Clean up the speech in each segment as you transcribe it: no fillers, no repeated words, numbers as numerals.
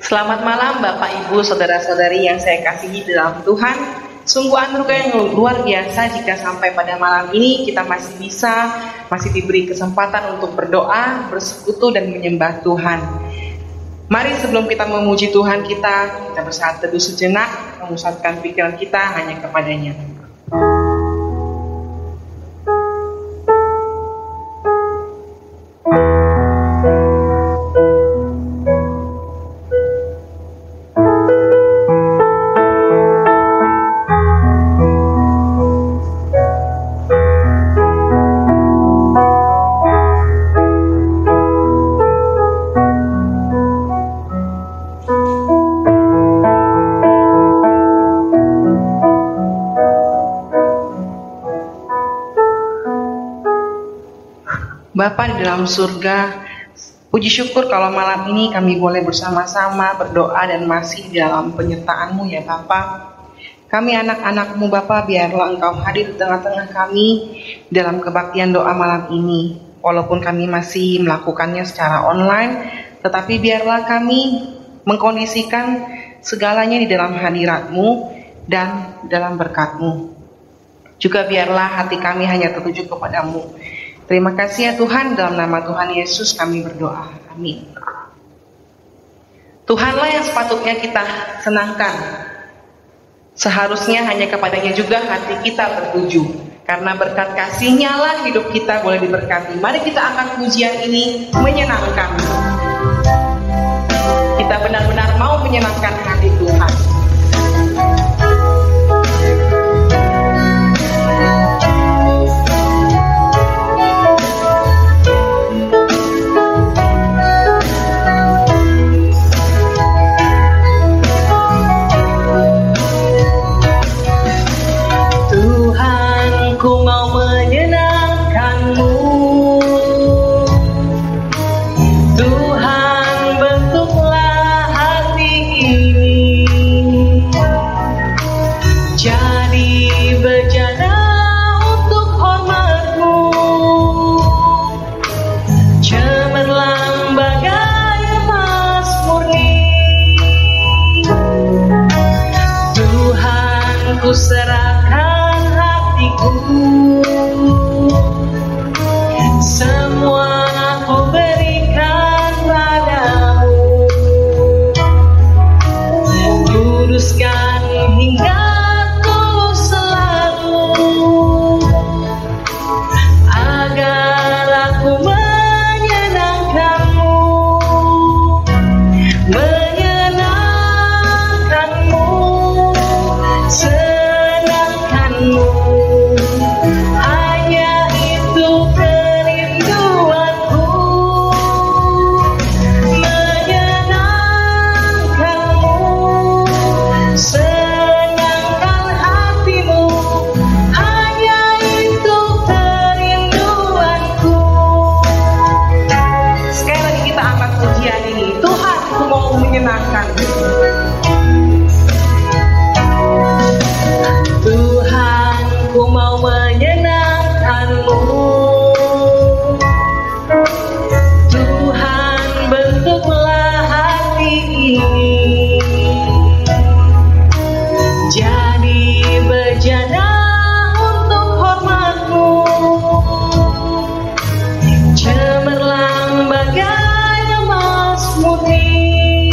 Selamat malam Bapak Ibu Saudara-saudari yang saya kasihi dalam Tuhan. Sungguh anugerah yang luar biasa jika sampai pada malam ini kita masih diberi kesempatan untuk berdoa, bersekutu dan menyembah Tuhan. Mari sebelum kita memuji Tuhan kita bersaat teduh sejenak, memusatkan pikiran kita hanya kepadanya. Bapa di dalam surga, puji syukur kalau malam ini kami boleh bersama-sama berdoa dan masih di dalam penyertaan-Mu ya Bapa. Kami anak-anak-Mu Bapa, biarlah Engkau hadir di tengah-tengah kami dalam kebaktian doa malam ini. Walaupun kami masih melakukannya secara online, tetapi biarlah kami mengkondisikan segalanya di dalam hadirat-Mu dan dalam berkat-Mu. Juga biarlah hati kami hanya tertuju kepadamu. Terima kasih ya Tuhan, dalam nama Tuhan Yesus kami berdoa. Amin. Tuhanlah yang sepatutnya kita senangkan. Seharusnya hanya kepadanya juga hati kita tertuju. Karena berkat kasih-Nya lah hidup kita boleh diberkati. Mari kita angkat pujian ini menyenangkan. Kita benar-benar mau menyenangkan hati Tuhan. Ku serahkan hatiku, semua ku berikan padamu. Kuduskan hingga ku selalu, agar aku menyenangkanmu, hanya itu kerinduanku, menyenangkanmu, senangkan hatimu, hanya itu kerinduanku. Sekali lagi kita angkat pujian ini. Tuhan, aku mau menyenangkan. Tuhan, ku mau menyenangkanmu. Tuhan, bentuklah hati ini jadi bejana untuk hormat-Mu, cemerlang bagai emas murni,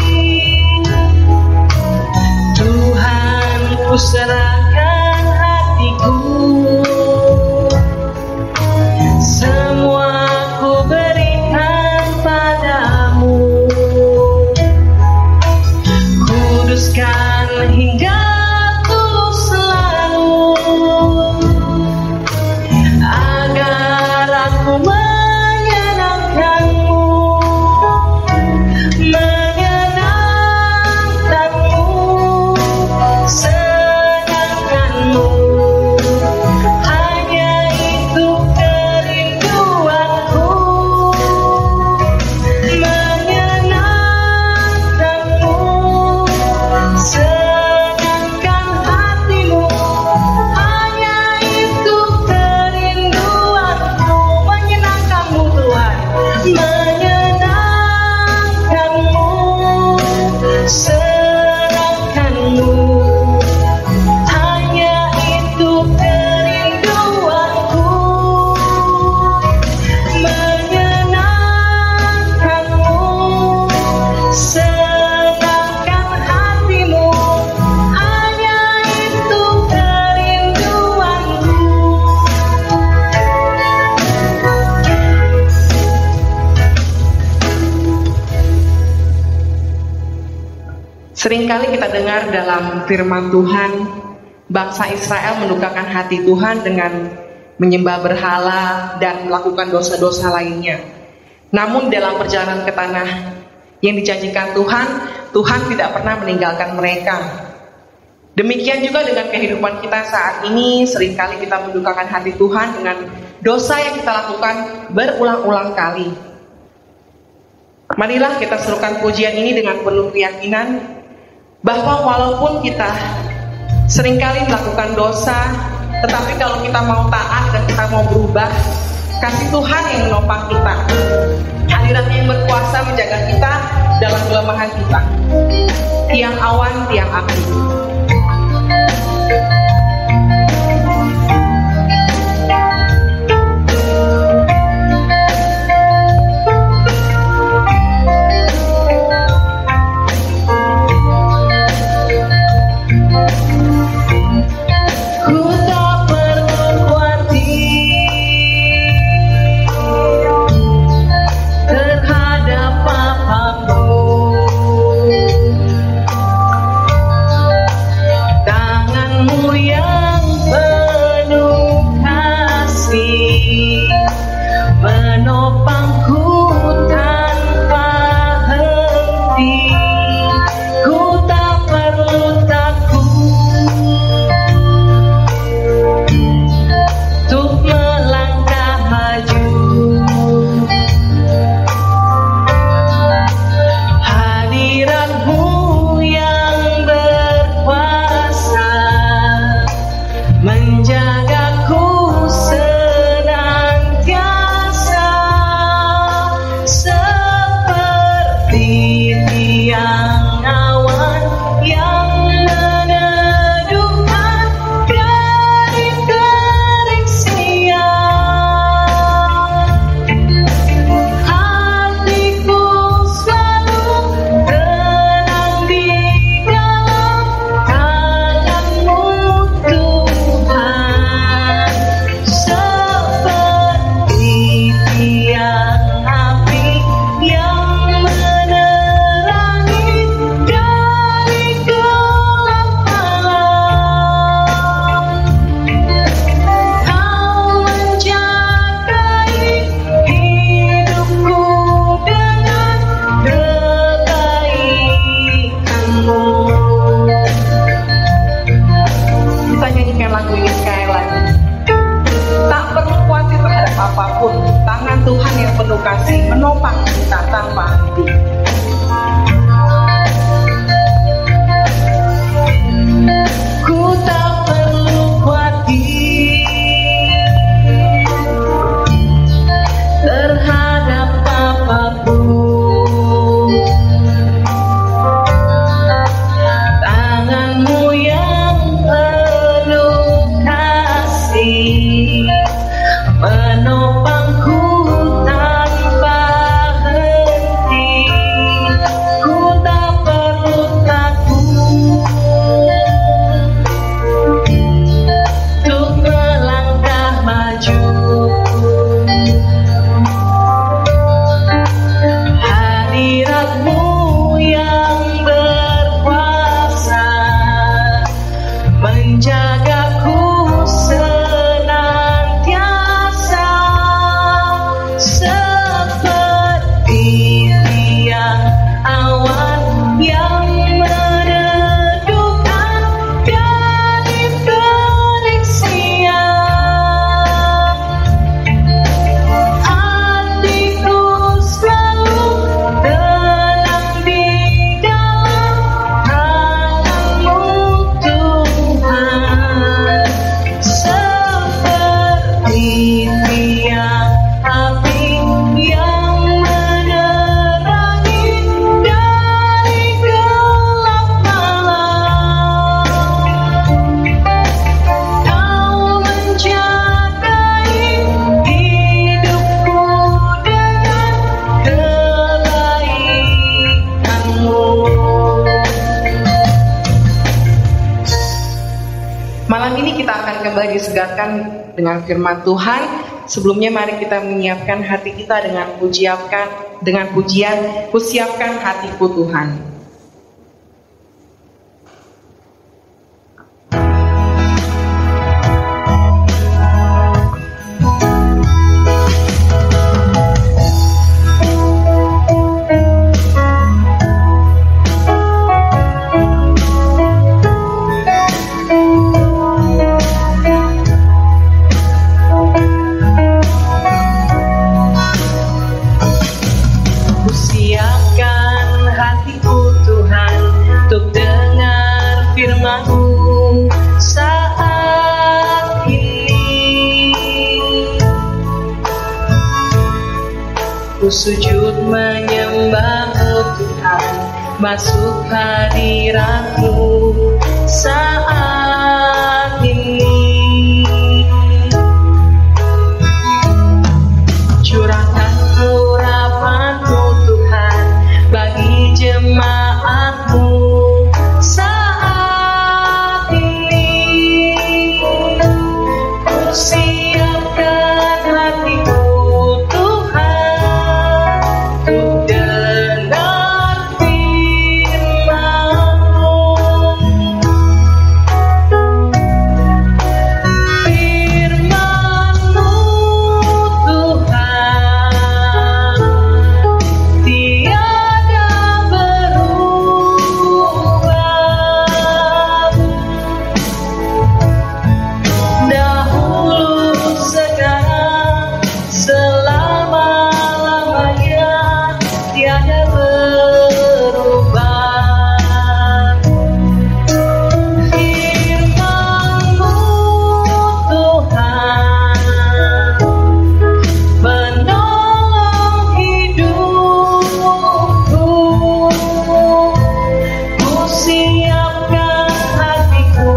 Seringkali kita dengar dalam firman Tuhan, bangsa Israel mendukakan hati Tuhan dengan menyembah berhala dan melakukan dosa-dosa lainnya. Namun dalam perjalanan ke tanah yang dijanjikan Tuhan, Tuhan tidak pernah meninggalkan mereka. Demikian juga dengan kehidupan kita saat ini, seringkali kita mendukakan hati Tuhan dengan dosa yang kita lakukan berulang-ulang kali. Marilah kita serukan pujian ini dengan penuh keyakinan bahwa walaupun kita seringkali melakukan dosa, tetapi kalau kita mau taat dan kita mau berubah, kasih Tuhan yang menopang kita, hadiratnya yang berkuasa menjaga kita dalam kelemahan kita. Tiang awan, tiang api. Apapun, tangan Tuhan yang penuh kasih menopang kita tanpa henti. Ku tak perlu khawatir terhadap apapun. Tanganmu yang penuh kasih menopangku tanpa henti. Ku tak perlu takut untuk melangkah maju. Hadiratmu yang berkuasa menjagaku seperti tiang awan yang meneduhkan dari terik siang. Hatiku selalu tenang di dalam tangan-Mu Tuhan, seperti tiang api yang menerangi dari gelap malam. Kau menjagai hidupku dengan kebaikan-Mu. Malam ini kita akan kembali disegarkan dengan firman Tuhan. Sebelumnya mari kita menyiapkan hati kita dengan pujian, ku siapkan hatiku Tuhan. ku sujud menyembah-Mu Tuhan, masuk hadirat-Mu saat ini. Curahkan urapan-Mu Tuhan bagi jemaat-Mu saat ini. Ku siapkan hatiku Tuhan untuk dengar firman-Mu. Firman-Mu Tuhan tiada berubah. Dahulu, sekarang, selama-lamanya tiada berubah. Firman-Mu Tuhan menolong hidupku. Ku siapkan hatiku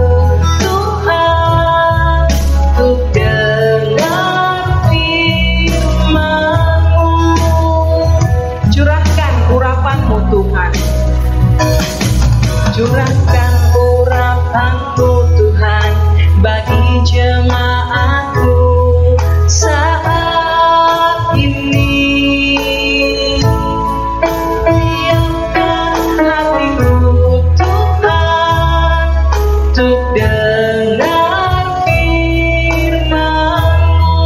Tuhan untuk dengar firman-Mu. Curahkan urapan-Mu Tuhan, curahkan urapan-Mu Tuhan bagi jemaat-Mu saat ini. Siapkan hatiku Tuhan untuk dengar firman-Mu.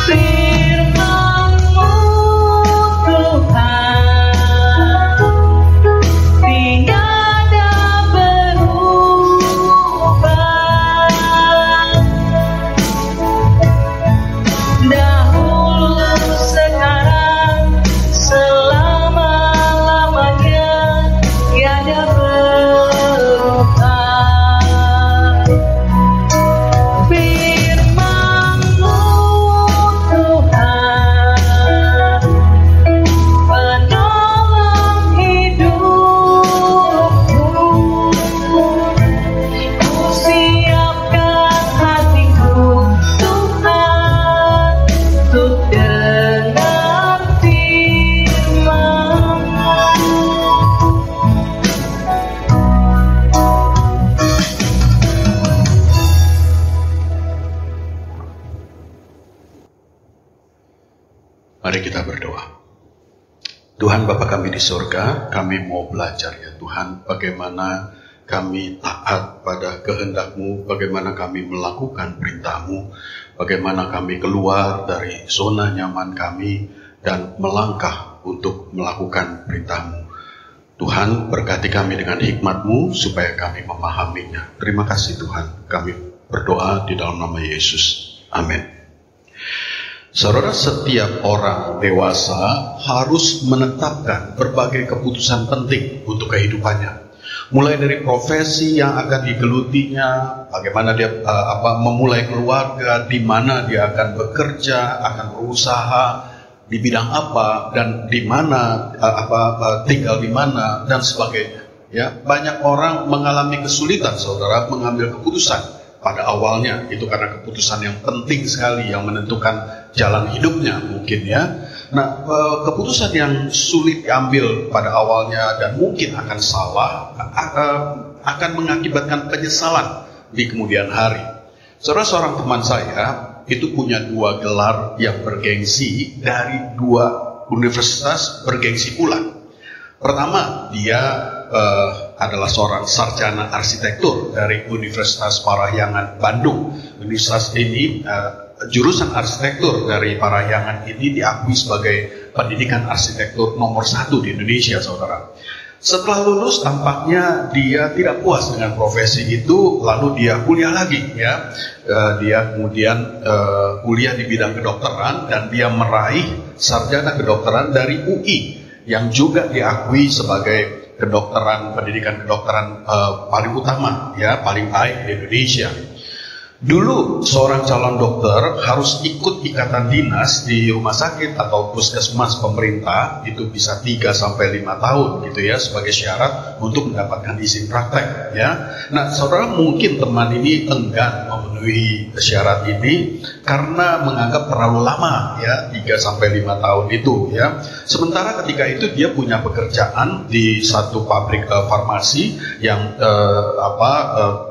Firman-Mu Tuhan tiada berubah. Dahulu, sekarang, selama-lamanya tiada berubah. Firman-Mu Tuhan menolong hidupku. Ku siapkan hatiku Tuhan untuk dengar firman-Mu. Mari kita berdoa. Tuhan Bapa kami di surga, kami mau belajar ya Tuhan, bagaimana kami taat pada kehendak-Mu, bagaimana kami melakukan perintah-Mu, bagaimana kami keluar dari zona nyaman kami dan melangkah untuk melakukan perintah-Mu. Tuhan berkati kami dengan hikmat-Mu supaya kami memahaminya. Terima kasih Tuhan, kami berdoa di dalam nama Yesus. Amin. Saudara, setiap orang dewasa harus menetapkan berbagai keputusan penting untuk kehidupannya. Mulai dari profesi yang akan digelutinya, bagaimana dia memulai keluarga, di mana dia akan bekerja, akan berusaha, di bidang apa, dan di mana tinggal di mana, dan sebagainya. Ya, banyak orang mengalami kesulitan, saudara, mengambil keputusan. Pada awalnya itu karena keputusan yang penting sekali yang menentukan jalan hidupnya mungkin ya. Nah, keputusan yang sulit diambil pada awalnya dan mungkin akan salah akan mengakibatkan penyesalan di kemudian hari. Saudara, seorang teman saya itu punya 2 gelar yang bergengsi dari 2 universitas bergengsi pula. Pertama, dia adalah seorang sarjana arsitektur dari Universitas Parahyangan Bandung. Universitas ini, jurusan arsitektur dari Parahyangan ini diakui sebagai pendidikan arsitektur nomor 1 di Indonesia, saudara. Setelah lulus, tampaknya dia tidak puas dengan profesi itu, lalu dia kuliah lagi, ya. Dia kemudian kuliah di bidang kedokteran dan dia meraih sarjana kedokteran dari UI yang juga diakui sebagai pendidikan kedokteran paling utama, ya, paling baik di Indonesia. Dulu seorang calon dokter harus ikut ikatan dinas di rumah sakit atau puskesmas pemerintah, itu bisa 3-5 tahun gitu ya, sebagai syarat untuk mendapatkan izin praktek ya. Nah, saudara, mungkin teman ini enggan memenuhi syarat ini karena menganggap terlalu lama ya, 3-5 tahun itu ya. Sementara ketika itu dia punya pekerjaan di satu pabrik farmasi yang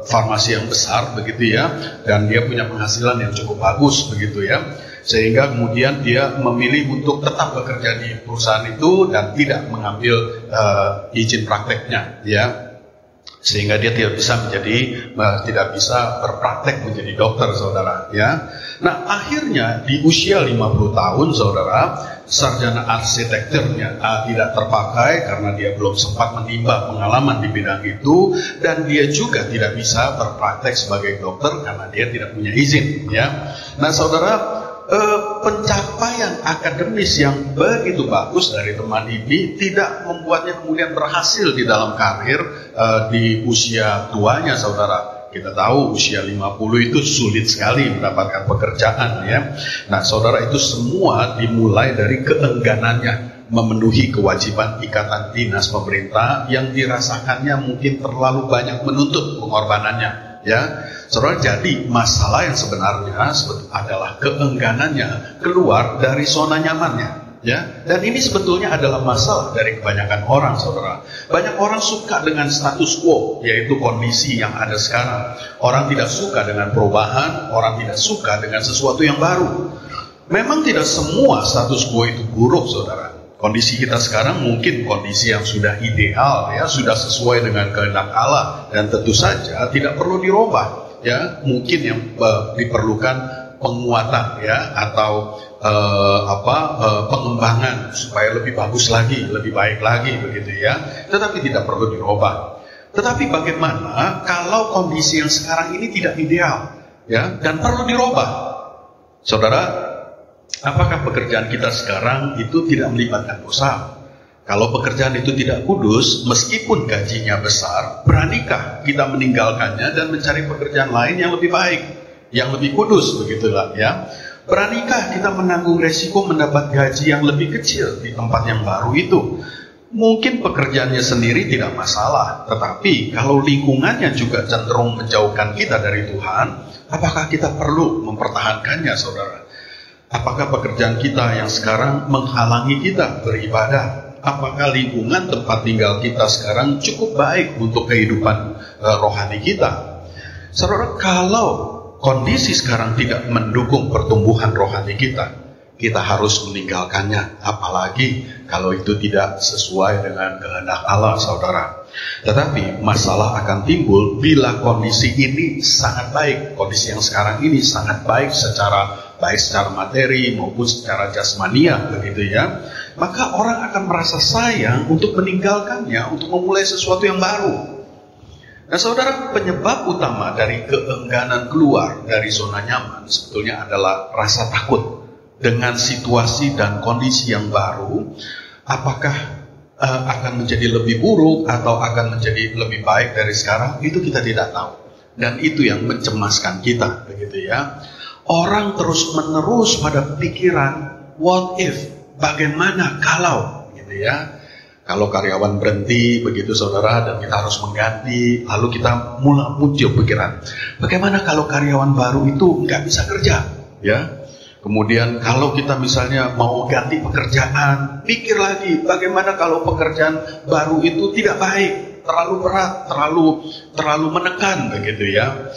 farmasi yang besar begitu ya, dan dia punya penghasilan yang cukup bagus begitu ya, sehingga kemudian dia memilih untuk tetap bekerja di perusahaan itu dan tidak mengambil izin prakteknya ya, sehingga dia tidak bisa berpraktek menjadi dokter, saudara ya. Nah, akhirnya di usia 50 tahun, saudara, sarjana arsitekturnya tidak terpakai karena dia belum sempat menimba pengalaman di bidang itu, dan dia juga tidak bisa berpraktek sebagai dokter karena dia tidak punya izin ya. Nah, saudara, pencapaian akademis yang begitu bagus dari teman ini tidak membuatnya kemudian berhasil di dalam karir di usia tuanya, saudara. Kita tahu usia 50 itu sulit sekali mendapatkan pekerjaan ya. Nah, saudara, itu semua dimulai dari keengganannya memenuhi kewajiban ikatan dinas pemerintah yang dirasakannya mungkin terlalu banyak menuntut pengorbanannya ya. Saudara, jadi masalah yang sebenarnya adalah keengganannya keluar dari zona nyamannya ya. Dan ini sebetulnya adalah masalah dari kebanyakan orang, saudara. Banyak orang suka dengan status quo, yaitu kondisi yang ada sekarang. Orang tidak suka dengan perubahan, orang tidak suka dengan sesuatu yang baru. Memang tidak semua status quo itu buruk, saudara. Kondisi kita sekarang mungkin kondisi yang sudah ideal ya, sudah sesuai dengan kehendak Allah, dan tentu saja tidak perlu dirubah ya. Mungkin yang diperlukan penguatan ya, atau pengembangan supaya lebih bagus lagi, lebih baik lagi begitu ya. Tetapi tidak perlu dirubah. Tetapi bagaimana kalau kondisi yang sekarang ini tidak ideal ya, dan perlu dirubah? Saudara, apakah pekerjaan kita sekarang itu tidak melibatkan dosa? Kalau pekerjaan itu tidak kudus, meskipun gajinya besar, beranikah kita meninggalkannya dan mencari pekerjaan lain yang lebih baik, yang lebih kudus, begitulah ya? Beranikah kita menanggung resiko mendapat gaji yang lebih kecil di tempat yang baru itu? Mungkin pekerjaannya sendiri tidak masalah, tetapi kalau lingkungannya juga cenderung menjauhkan kita dari Tuhan, apakah kita perlu mempertahankannya, saudara? Apakah pekerjaan kita yang sekarang menghalangi kita beribadah? Apakah lingkungan tempat tinggal kita sekarang cukup baik untuk kehidupan rohani kita? Saudara, kalau kondisi sekarang tidak mendukung pertumbuhan rohani kita, kita harus meninggalkannya. Apalagi kalau itu tidak sesuai dengan kehendak Allah, saudara. Tetapi masalah akan timbul bila kondisi ini sangat baik. Kondisi yang sekarang ini sangat baik secara materi maupun secara jasmania, begitu ya. Maka orang akan merasa sayang untuk meninggalkannya, untuk memulai sesuatu yang baru. Nah, saudara, penyebab utama dari keengganan keluar dari zona nyaman sebetulnya adalah rasa takut dengan situasi dan kondisi yang baru. Apakah akan menjadi lebih buruk atau akan menjadi lebih baik dari sekarang, itu kita tidak tahu. Dan itu yang mencemaskan kita, begitu ya. Orang terus-menerus pada pikiran what if, bagaimana kalau, gitu ya. Kalau karyawan berhenti, begitu saudara, dan kita harus mengganti, lalu kita mulai muncul pikiran, bagaimana kalau karyawan baru itu nggak bisa kerja, ya? Kemudian kalau kita misalnya mau ganti pekerjaan, pikir lagi, bagaimana kalau pekerjaan baru itu tidak baik, terlalu berat, terlalu menekan, begitu ya?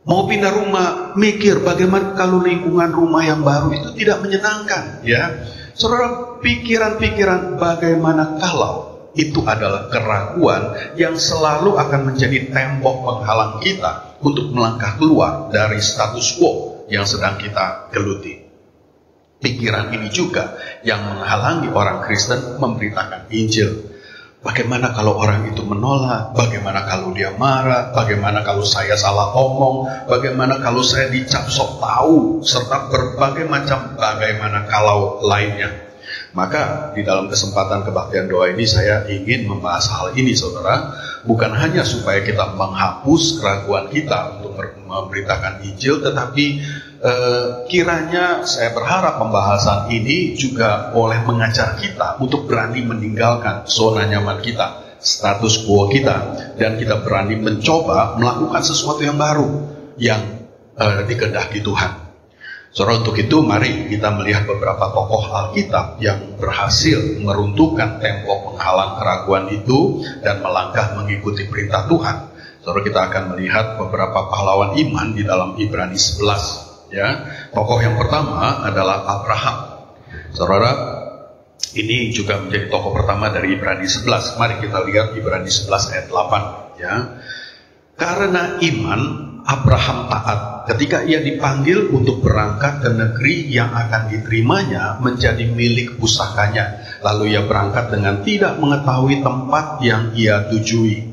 Mau pindah rumah, mikir bagaimana kalau lingkungan rumah yang baru itu tidak menyenangkan, ya? Saudara, pikiran-pikiran bagaimana kalau itu adalah keraguan yang selalu akan menjadi tembok penghalang kita untuk melangkah keluar dari status quo yang sedang kita geluti. Pikiran ini juga yang menghalangi orang Kristen memberitakan Injil. Bagaimana kalau orang itu menolak? Bagaimana kalau dia marah? Bagaimana kalau saya salah omong? Bagaimana kalau saya dicap sok tahu? Serta berbagai macam bagaimana kalau lainnya. Maka di dalam kesempatan kebaktian doa ini saya ingin membahas hal ini, saudara. Bukan hanya supaya kita menghapus keraguan kita untuk untuk memberitakan Injil, tetapi kiranya saya berharap pembahasan ini juga boleh mengajar kita untuk berani meninggalkan zona nyaman kita, status quo kita, dan kita berani mencoba melakukan sesuatu yang baru yang dikehendaki Tuhan. Saudara, untuk itu mari kita melihat beberapa tokoh Alkitab yang berhasil meruntuhkan tembok penghalang keraguan itu dan melangkah mengikuti perintah Tuhan. Saudara, kita akan melihat beberapa pahlawan iman di dalam Ibrani 11. Ya, tokoh yang pertama adalah Abraham. Saudara, ini juga menjadi tokoh pertama dari Ibrani 11. Mari kita lihat Ibrani 11 ayat 8. Ya, karena iman Abraham taat ketika ia dipanggil untuk berangkat ke negeri yang akan diterimanya menjadi milik pusakanya. Lalu ia berangkat dengan tidak mengetahui tempat yang ia tujui.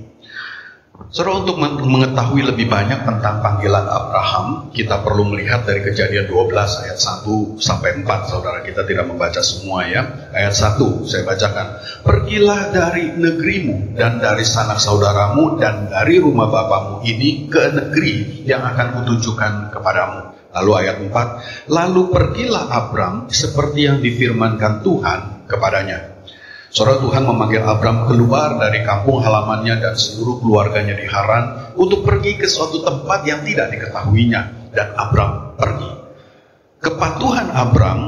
Saudara, untuk mengetahui lebih banyak tentang panggilan Abraham, kita perlu melihat dari Kejadian 12 ayat 1 sampai 4. Saudara, kita tidak membaca semua ya. Ayat 1 saya bacakan. Pergilah dari negerimu dan dari sanak saudaramu dan dari rumah bapamu ini ke negeri yang akan kutunjukkan kepadamu. Lalu ayat 4, lalu pergilah Abram seperti yang difirmankan Tuhan kepadanya. Saudara, Tuhan memanggil Abram keluar dari kampung halamannya dan seluruh keluarganya di Haran untuk pergi ke suatu tempat yang tidak diketahuinya, dan Abram pergi. Kepatuhan Abram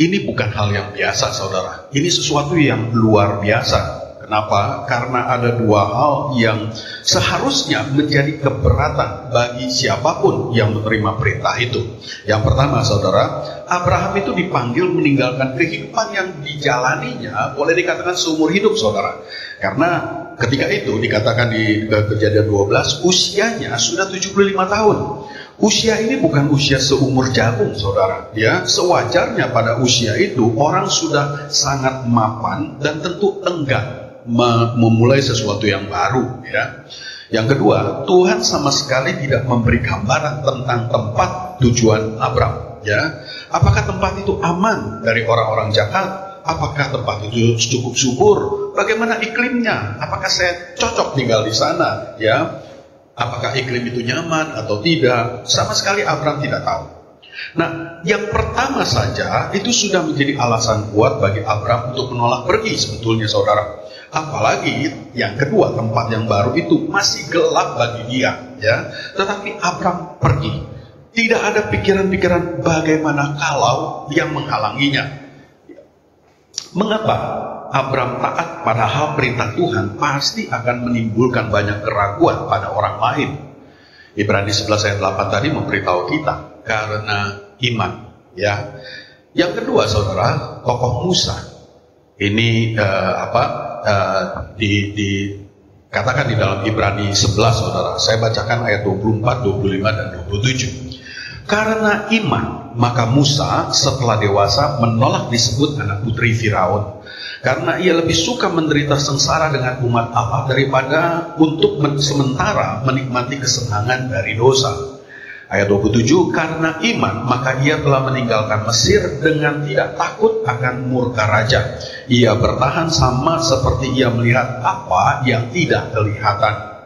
ini bukan hal yang biasa, saudara. Ini sesuatu yang luar biasa. Kenapa? Karena ada dua hal yang seharusnya menjadi keberatan bagi siapapun yang menerima perintah itu. Yang pertama, saudara, Abraham itu dipanggil meninggalkan kehidupan yang dijalaninya, boleh dikatakan seumur hidup, saudara. Karena ketika itu dikatakan di Kejadian 12, usianya sudah 75 tahun. Usia ini bukan usia seumur jagung, saudara. Ya, sewajarnya pada usia itu orang sudah sangat mapan dan tentu enggan memulai sesuatu yang baru, ya. Yang kedua, Tuhan sama sekali tidak memberi gambaran tentang tempat tujuan Abram, ya. Apakah tempat itu aman dari orang-orang jahat? Apakah tempat itu cukup subur? Bagaimana iklimnya? Apakah saya cocok tinggal di sana, ya? Apakah iklim itu nyaman atau tidak? Sama sekali Abram tidak tahu. Nah, yang pertama saja itu sudah menjadi alasan kuat bagi Abram untuk menolak pergi sebetulnya, saudara. Apalagi yang kedua, tempat yang baru itu masih gelap bagi dia, ya. Tetapi Abram pergi. Tidak ada pikiran-pikiran bagaimana kalau yang menghalanginya. Mengapa Abram taat padahal perintah Tuhan pasti akan menimbulkan banyak keraguan pada orang lain. Ibrani 11 ayat 8 tadi memberitahu kita karena iman, ya. Yang kedua, saudara, tokoh Musa. Ini dikatakan di dalam Ibrani 11, saudara. Saya bacakan ayat 24, 25, dan 27. Karena iman, maka Musa setelah dewasa menolak disebut anak putri Firaun. Karena ia lebih suka menderita sengsara dengan umat Allah daripada untuk sementara menikmati kesenangan dari dosa. Ayat 27, karena iman maka ia telah meninggalkan Mesir dengan tidak takut akan murka raja. Ia bertahan sama seperti ia melihat apa yang tidak kelihatan.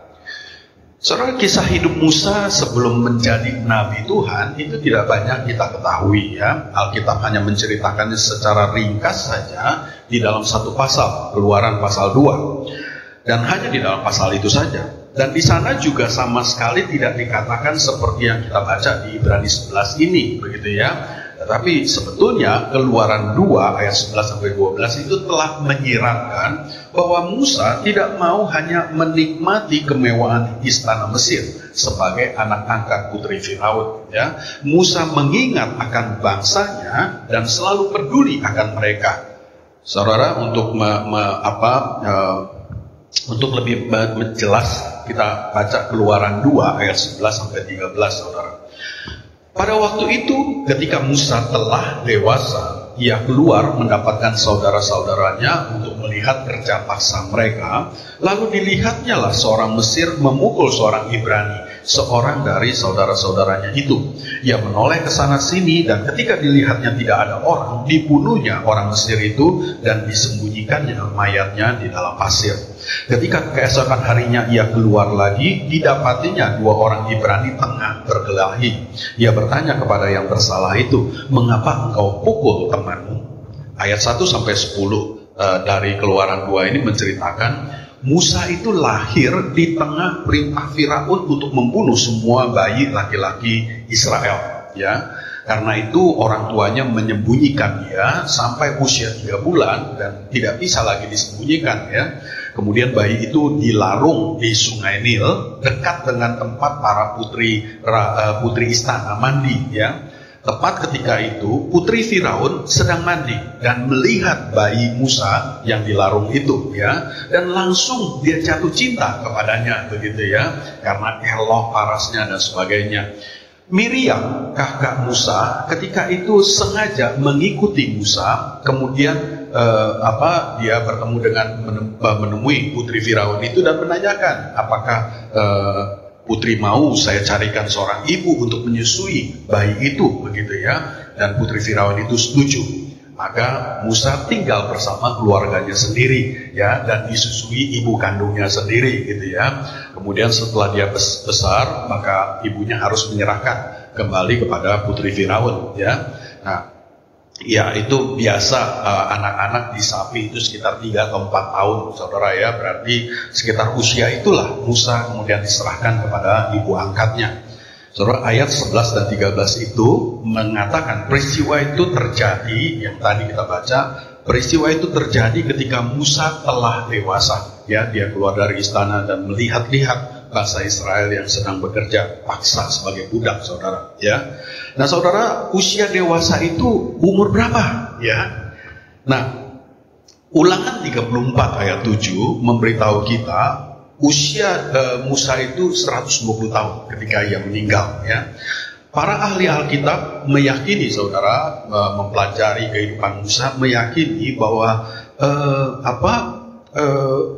Saudara, kisah hidup Musa sebelum menjadi nabi Tuhan itu tidak banyak kita ketahui, ya. Alkitab hanya menceritakannya secara ringkas saja di dalam satu pasal, Keluaran pasal 2. Dan hanya di dalam pasal itu saja. Dan di sana juga sama sekali tidak dikatakan seperti yang kita baca di Ibrani 11 ini, begitu ya. Tetapi sebetulnya Keluaran 2 ayat 11-12 itu telah menyiratkan bahwa Musa tidak mau hanya menikmati kemewahan istana Mesir sebagai anak angkat putri Firaun, ya. Musa mengingat akan bangsanya dan selalu peduli akan mereka. Saudara, untuk lebih jelas kita baca Keluaran 2 ayat 11-13, saudara. Pada waktu itu ketika Musa telah dewasa, ia keluar mendapatkan saudara-saudaranya untuk melihat kerja paksa mereka. Lalu dilihatnya lah seorang Mesir memukul seorang Ibrani, seorang dari saudara-saudaranya itu. Ia menoleh ke sana sini dan ketika dilihatnya tidak ada orang, dibunuhnya orang Mesir itu dan disembunyikannya mayatnya di dalam pasir. Ketika keesokan harinya ia keluar lagi, didapatinya dua orang Ibrani tengah berkelahi. Ia bertanya kepada yang bersalah itu, "Mengapa engkau pukul temanmu?" Ayat 1-10 dari Keluaran 2 ini menceritakan Musa itu lahir di tengah perintah Firaun untuk membunuh semua bayi laki-laki Israel, ya. Karena itu orang tuanya menyembunyikan dia sampai usia 3 bulan dan tidak bisa lagi disembunyikan, ya. Kemudian bayi itu dilarung di Sungai Nil dekat dengan tempat para putri istana mandi, ya. Tepat ketika itu putri Firaun sedang mandi dan melihat bayi Musa yang dilarung itu, ya, dan langsung dia jatuh cinta kepadanya, begitu ya, karena elok parasnya dan sebagainya. Miriam, kakak Musa, ketika itu sengaja mengikuti Musa, kemudian dia bertemu dengan menemui putri Firaun itu dan menanyakan, apakah putri mau saya carikan seorang ibu untuk menyusui bayi itu, begitu ya. Dan putri Firaun itu setuju. Maka Musa tinggal bersama keluarganya sendiri, ya, dan disusui ibu kandungnya sendiri, gitu ya. Kemudian setelah dia besar, maka ibunya harus menyerahkan kembali kepada putri Firaun, ya. Nah, ya itu biasa, anak-anak disapi itu sekitar 3 atau 4 tahun, saudara ya. Berarti sekitar usia itulah Musa kemudian diserahkan kepada ibu angkatnya. Saudara, ayat 11 dan 13 itu mengatakan peristiwa itu terjadi, yang tadi kita baca, peristiwa itu terjadi ketika Musa telah dewasa, ya. Dia keluar dari istana dan melihat-lihat bangsa Israel yang sedang bekerja paksa sebagai budak, saudara, ya. Nah, saudara, usia dewasa itu umur berapa, ya? Nah, Ulangan 34 ayat 7 memberitahu kita usia Musa itu 120 tahun ketika ia meninggal, ya. Para ahli Alkitab meyakini, saudara, mempelajari kehidupan Musa, meyakini bahwa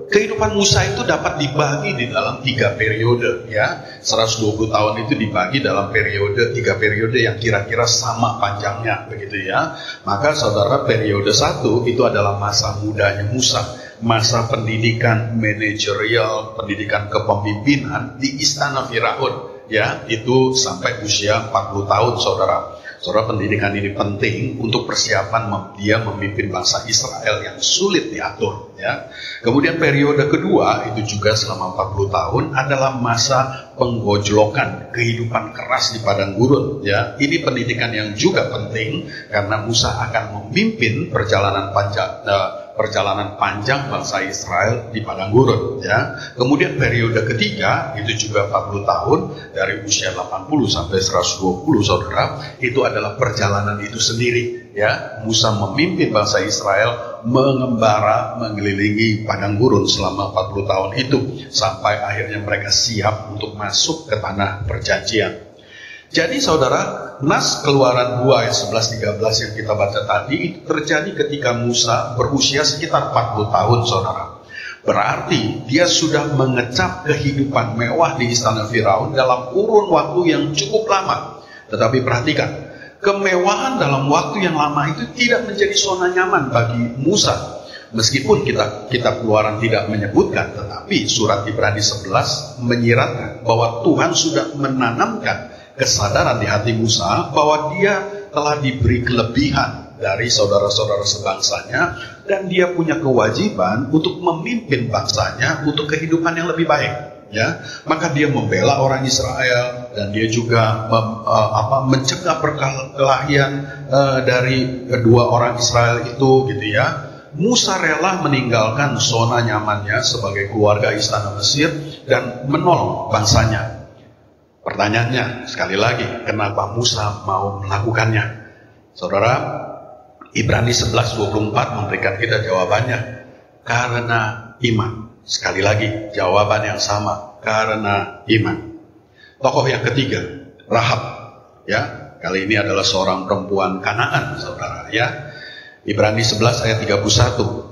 kehidupan Musa itu dapat dibagi di dalam 3 periode, ya. 120 tahun itu dibagi dalam 3 periode yang kira-kira sama panjangnya, begitu ya. Maka saudara, periode 1 itu adalah masa mudanya Musa, masa pendidikan manajerial, pendidikan kepemimpinan di istana Firaun, ya. Itu sampai usia 40 tahun, saudara. Saudara, pendidikan ini penting untuk persiapan dia memimpin bangsa Israel yang sulit diatur, ya. Kemudian periode kedua itu juga selama 40 tahun adalah masa penggojlokan, kehidupan keras di padang gurun, ya. Ini pendidikan yang juga penting karena Musa akan memimpin perjalanan panjang bangsa Israel di padang gurun, ya. Kemudian periode ketiga itu juga 40 tahun dari usia 80 sampai 120, saudara. Itu adalah perjalanan itu sendiri, ya. Musa memimpin bangsa Israel mengembara mengelilingi padang gurun selama 40 tahun itu sampai akhirnya mereka siap untuk masuk ke tanah perjanjian. Jadi saudara, nas Keluaran 2 ayat 11-13 yang kita baca tadi itu terjadi ketika Musa berusia sekitar 40 tahun, saudara. Berarti dia sudah mengecap kehidupan mewah di istana Firaun dalam kurun waktu yang cukup lama. Tetapi perhatikan, kemewahan dalam waktu yang lama itu tidak menjadi zona nyaman bagi Musa. Meskipun kitab Keluaran tidak menyebutkan, tetapi surat Ibrani 11 menyiratkan bahwa Tuhan sudah menanamkan kesadaran di hati Musa bahwa dia telah diberi kelebihan dari saudara-saudara sebangsanya dan dia punya kewajiban untuk memimpin bangsanya untuk kehidupan yang lebih baik, ya. Maka dia membela orang Israel dan dia juga mencegah perkelahian dari kedua orang Israel itu, gitu ya. Musa rela meninggalkan zona nyamannya sebagai keluarga istana Mesir dan menolong bangsanya. Pertanyaannya sekali lagi, kenapa Musa mau melakukannya? Saudara, Ibrani 11:24 memberikan kita jawabannya. Karena iman. Sekali lagi, jawaban yang sama, karena iman. Tokoh yang ketiga, Rahab, ya. Kali ini adalah seorang perempuan Kanaan, saudara, ya. Ibrani 11 ayat 31.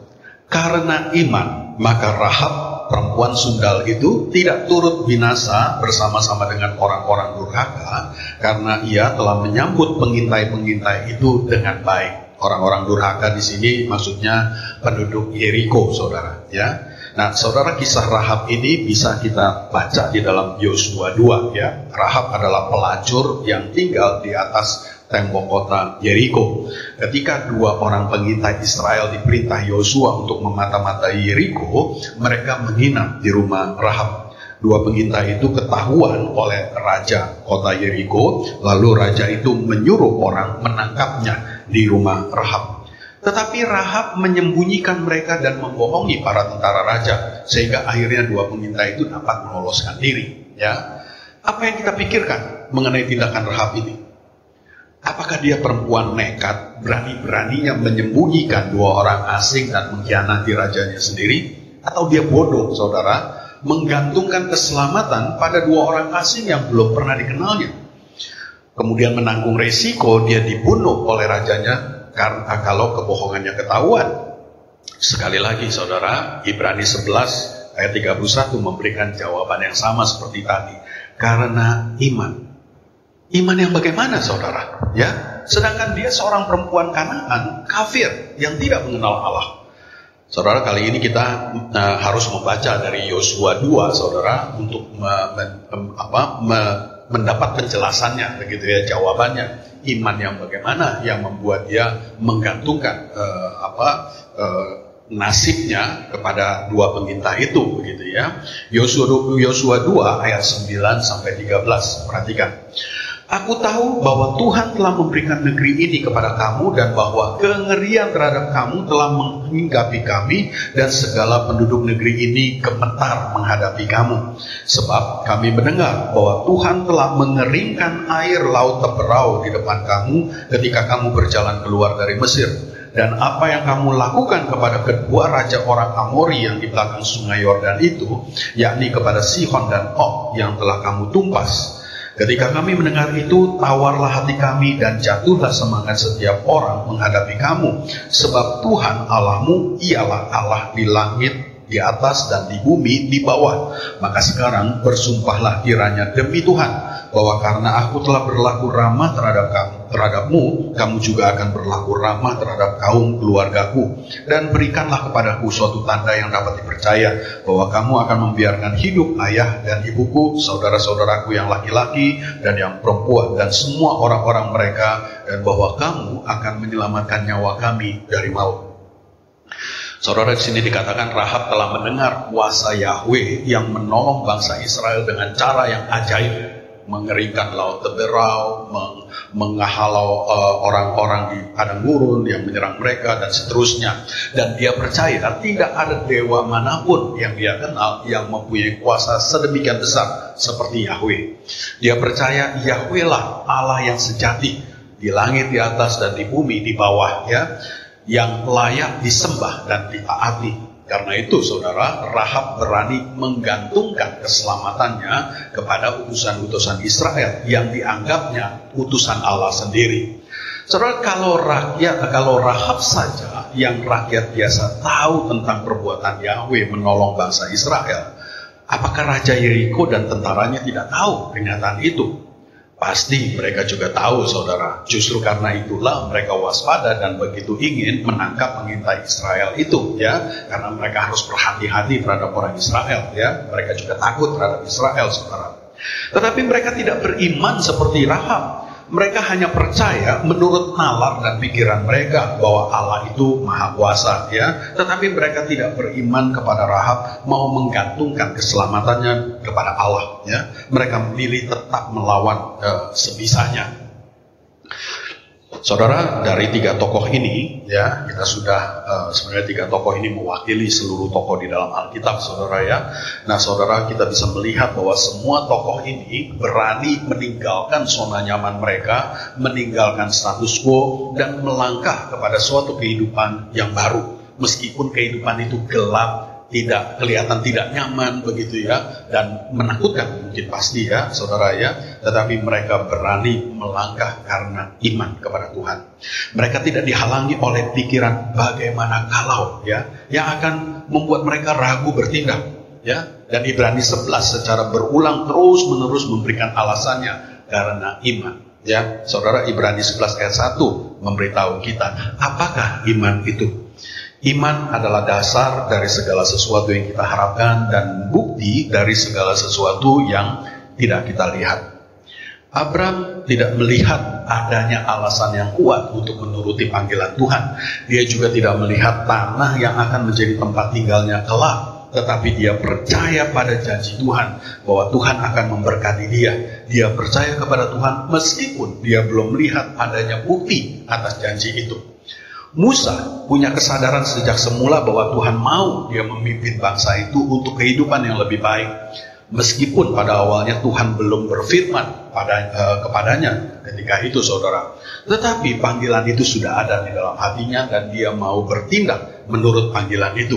Karena iman, maka Rahab, perempuan sundal itu tidak turut binasa bersama-sama dengan orang-orang durhaka karena ia telah menyambut pengintai-pengintai itu dengan baik. Orang-orang durhaka di sini maksudnya penduduk Yeriko, saudara. Ya. Nah, saudara, kisah Rahab ini bisa kita baca di dalam Yosua 2. Ya. Rahab adalah pelacur yang tinggal di atas tembok kota Yeriko. Ketika dua orang pengintai Israel diperintah Yosua untuk memata-matai Yeriko, mereka menginap di rumah Rahab. Dua pengintai itu ketahuan oleh raja kota Yeriko, lalu raja itu menyuruh orang menangkapnya di rumah Rahab. Tetapi Rahab menyembunyikan mereka dan membohongi para tentara raja, sehingga akhirnya dua pengintai itu dapat meloloskan diri. Ya, apa yang kita pikirkan mengenai tindakan Rahab ini? Apakah dia perempuan nekat, berani-beraninya menyembunyikan dua orang asing dan mengkhianati rajanya sendiri? Atau dia bodoh, saudara, menggantungkan keselamatan pada dua orang asing yang belum pernah dikenalnya? Kemudian menanggung resiko dia dibunuh oleh rajanya karena kalau kebohongannya ketahuan. Sekali lagi, saudara, Ibrani 11 ayat 31 memberikan jawaban yang sama seperti tadi. Karena iman. Iman yang bagaimana, saudara? Ya, sedangkan dia seorang perempuan Kanaan, kafir yang tidak mengenal Allah. Saudara, kali ini kita harus membaca dari Yosua 2, saudara, untuk mendapat penjelasannya, begitu ya, jawabannya. Iman yang bagaimana yang membuat dia menggantungkan nasibnya kepada dua pengintai itu, begitu ya. Yosua 2 ayat 9 sampai 13. Perhatikan. Aku tahu bahwa Tuhan telah memberikan negeri ini kepada kamu dan bahwa kengerian terhadap kamu telah menghinggapi kami dan segala penduduk negeri ini gemetar menghadapi kamu. Sebab kami mendengar bahwa Tuhan telah mengeringkan air laut Teberau di depan kamu ketika kamu berjalan keluar dari Mesir. Dan apa yang kamu lakukan kepada kedua raja orang Amori yang di belakang sungai Yordan itu, yakni kepada Sihon dan Og yang telah kamu tumpas. Ketika kami mendengar itu, tawarlah hati kami dan jatuhlah semangat setiap orang menghadapi kamu. Sebab Tuhan Allahmu ialah Allah di langit, di atas dan di bumi di bawah. Maka sekarang bersumpahlah kiranya demi Tuhan, bahwa karena aku telah berlaku ramah terhadapmu, kamu juga akan berlaku ramah terhadap kaum keluargaku. Dan berikanlah kepadaku suatu tanda yang dapat dipercaya, bahwa kamu akan membiarkan hidup ayah dan ibuku, saudara-saudaraku yang laki-laki dan yang perempuan, dan semua orang-orang mereka, dan bahwa kamu akan menyelamatkan nyawa kami dari maut. Saudara, di sini dikatakan Rahab telah mendengar kuasa Yahweh yang menolong bangsa Israel dengan cara yang ajaib. Mengeringkan laut Teberau, menghalau orang-orang di padang gurun yang menyerang mereka, dan seterusnya. Dan dia percaya tidak ada dewa manapun yang dia kenal yang mempunyai kuasa sedemikian besar seperti Yahweh. Dia percaya Yahweh lah Allah yang sejati, di langit di atas dan di bumi di bawah, ya, yang layak disembah dan ditaati. Karena itu, saudara, Rahab berani menggantungkan keselamatannya kepada utusan-utusan Israel yang dianggapnya utusan Allah sendiri. Saudara, kalau Rahab saja yang rakyat biasa tahu tentang perbuatan Yahweh menolong bangsa Israel, apakah Raja Yeriko dan tentaranya tidak tahu kenyataan itu? Pasti mereka juga tahu, saudara. Justru karena itulah mereka waspada dan begitu ingin menangkap pengintai Israel itu, ya. Karena mereka harus berhati-hati terhadap orang Israel, ya. Mereka juga takut terhadap Israel, saudara. Tetapi mereka tidak beriman seperti Rahab. Mereka hanya percaya menurut nalar dan pikiran mereka bahwa Allah itu maha kuasa, ya. Tetapi mereka tidak beriman kepada Rahab, mau menggantungkan keselamatannya kepada Allah, ya. Mereka memilih tetap melawan sebisanya. Saudara, dari tiga tokoh ini, ya, kita sudah sebenarnya tiga tokoh ini mewakili seluruh tokoh di dalam Alkitab, saudara, ya. Nah, saudara, kita bisa melihat bahwa semua tokoh ini berani meninggalkan zona nyaman mereka, meninggalkan status quo, dan melangkah kepada suatu kehidupan yang baru. Meskipun kehidupan itu gelap, tidak kelihatan tidak nyaman, begitu ya, dan menakutkan mungkin pasti, ya, saudara, ya. Tetapi mereka berani melangkah karena iman kepada Tuhan. Mereka tidak dihalangi oleh pikiran bagaimana kalau, ya, yang akan membuat mereka ragu bertindak, ya. Dan Ibrani 11 secara berulang terus menerus memberikan alasannya karena iman. Ya, saudara, Ibrani 11 ayat 1 memberitahu kita apakah iman itu. Iman adalah dasar dari segala sesuatu yang kita harapkan dan bukti dari segala sesuatu yang tidak kita lihat. Abram tidak melihat adanya alasan yang kuat untuk menuruti panggilan Tuhan. Dia juga tidak melihat tanah yang akan menjadi tempat tinggalnya kelak. Tetapi dia percaya pada janji Tuhan bahwa Tuhan akan memberkati dia. Dia percaya kepada Tuhan meskipun dia belum melihat adanya bukti atas janji itu. Musa punya kesadaran sejak semula bahwa Tuhan mau dia memimpin bangsa itu untuk kehidupan yang lebih baik. Meskipun pada awalnya Tuhan belum berfirman kepadanya ketika itu, saudara. Tetapi panggilan itu sudah ada di dalam hatinya dan dia mau bertindak menurut panggilan itu.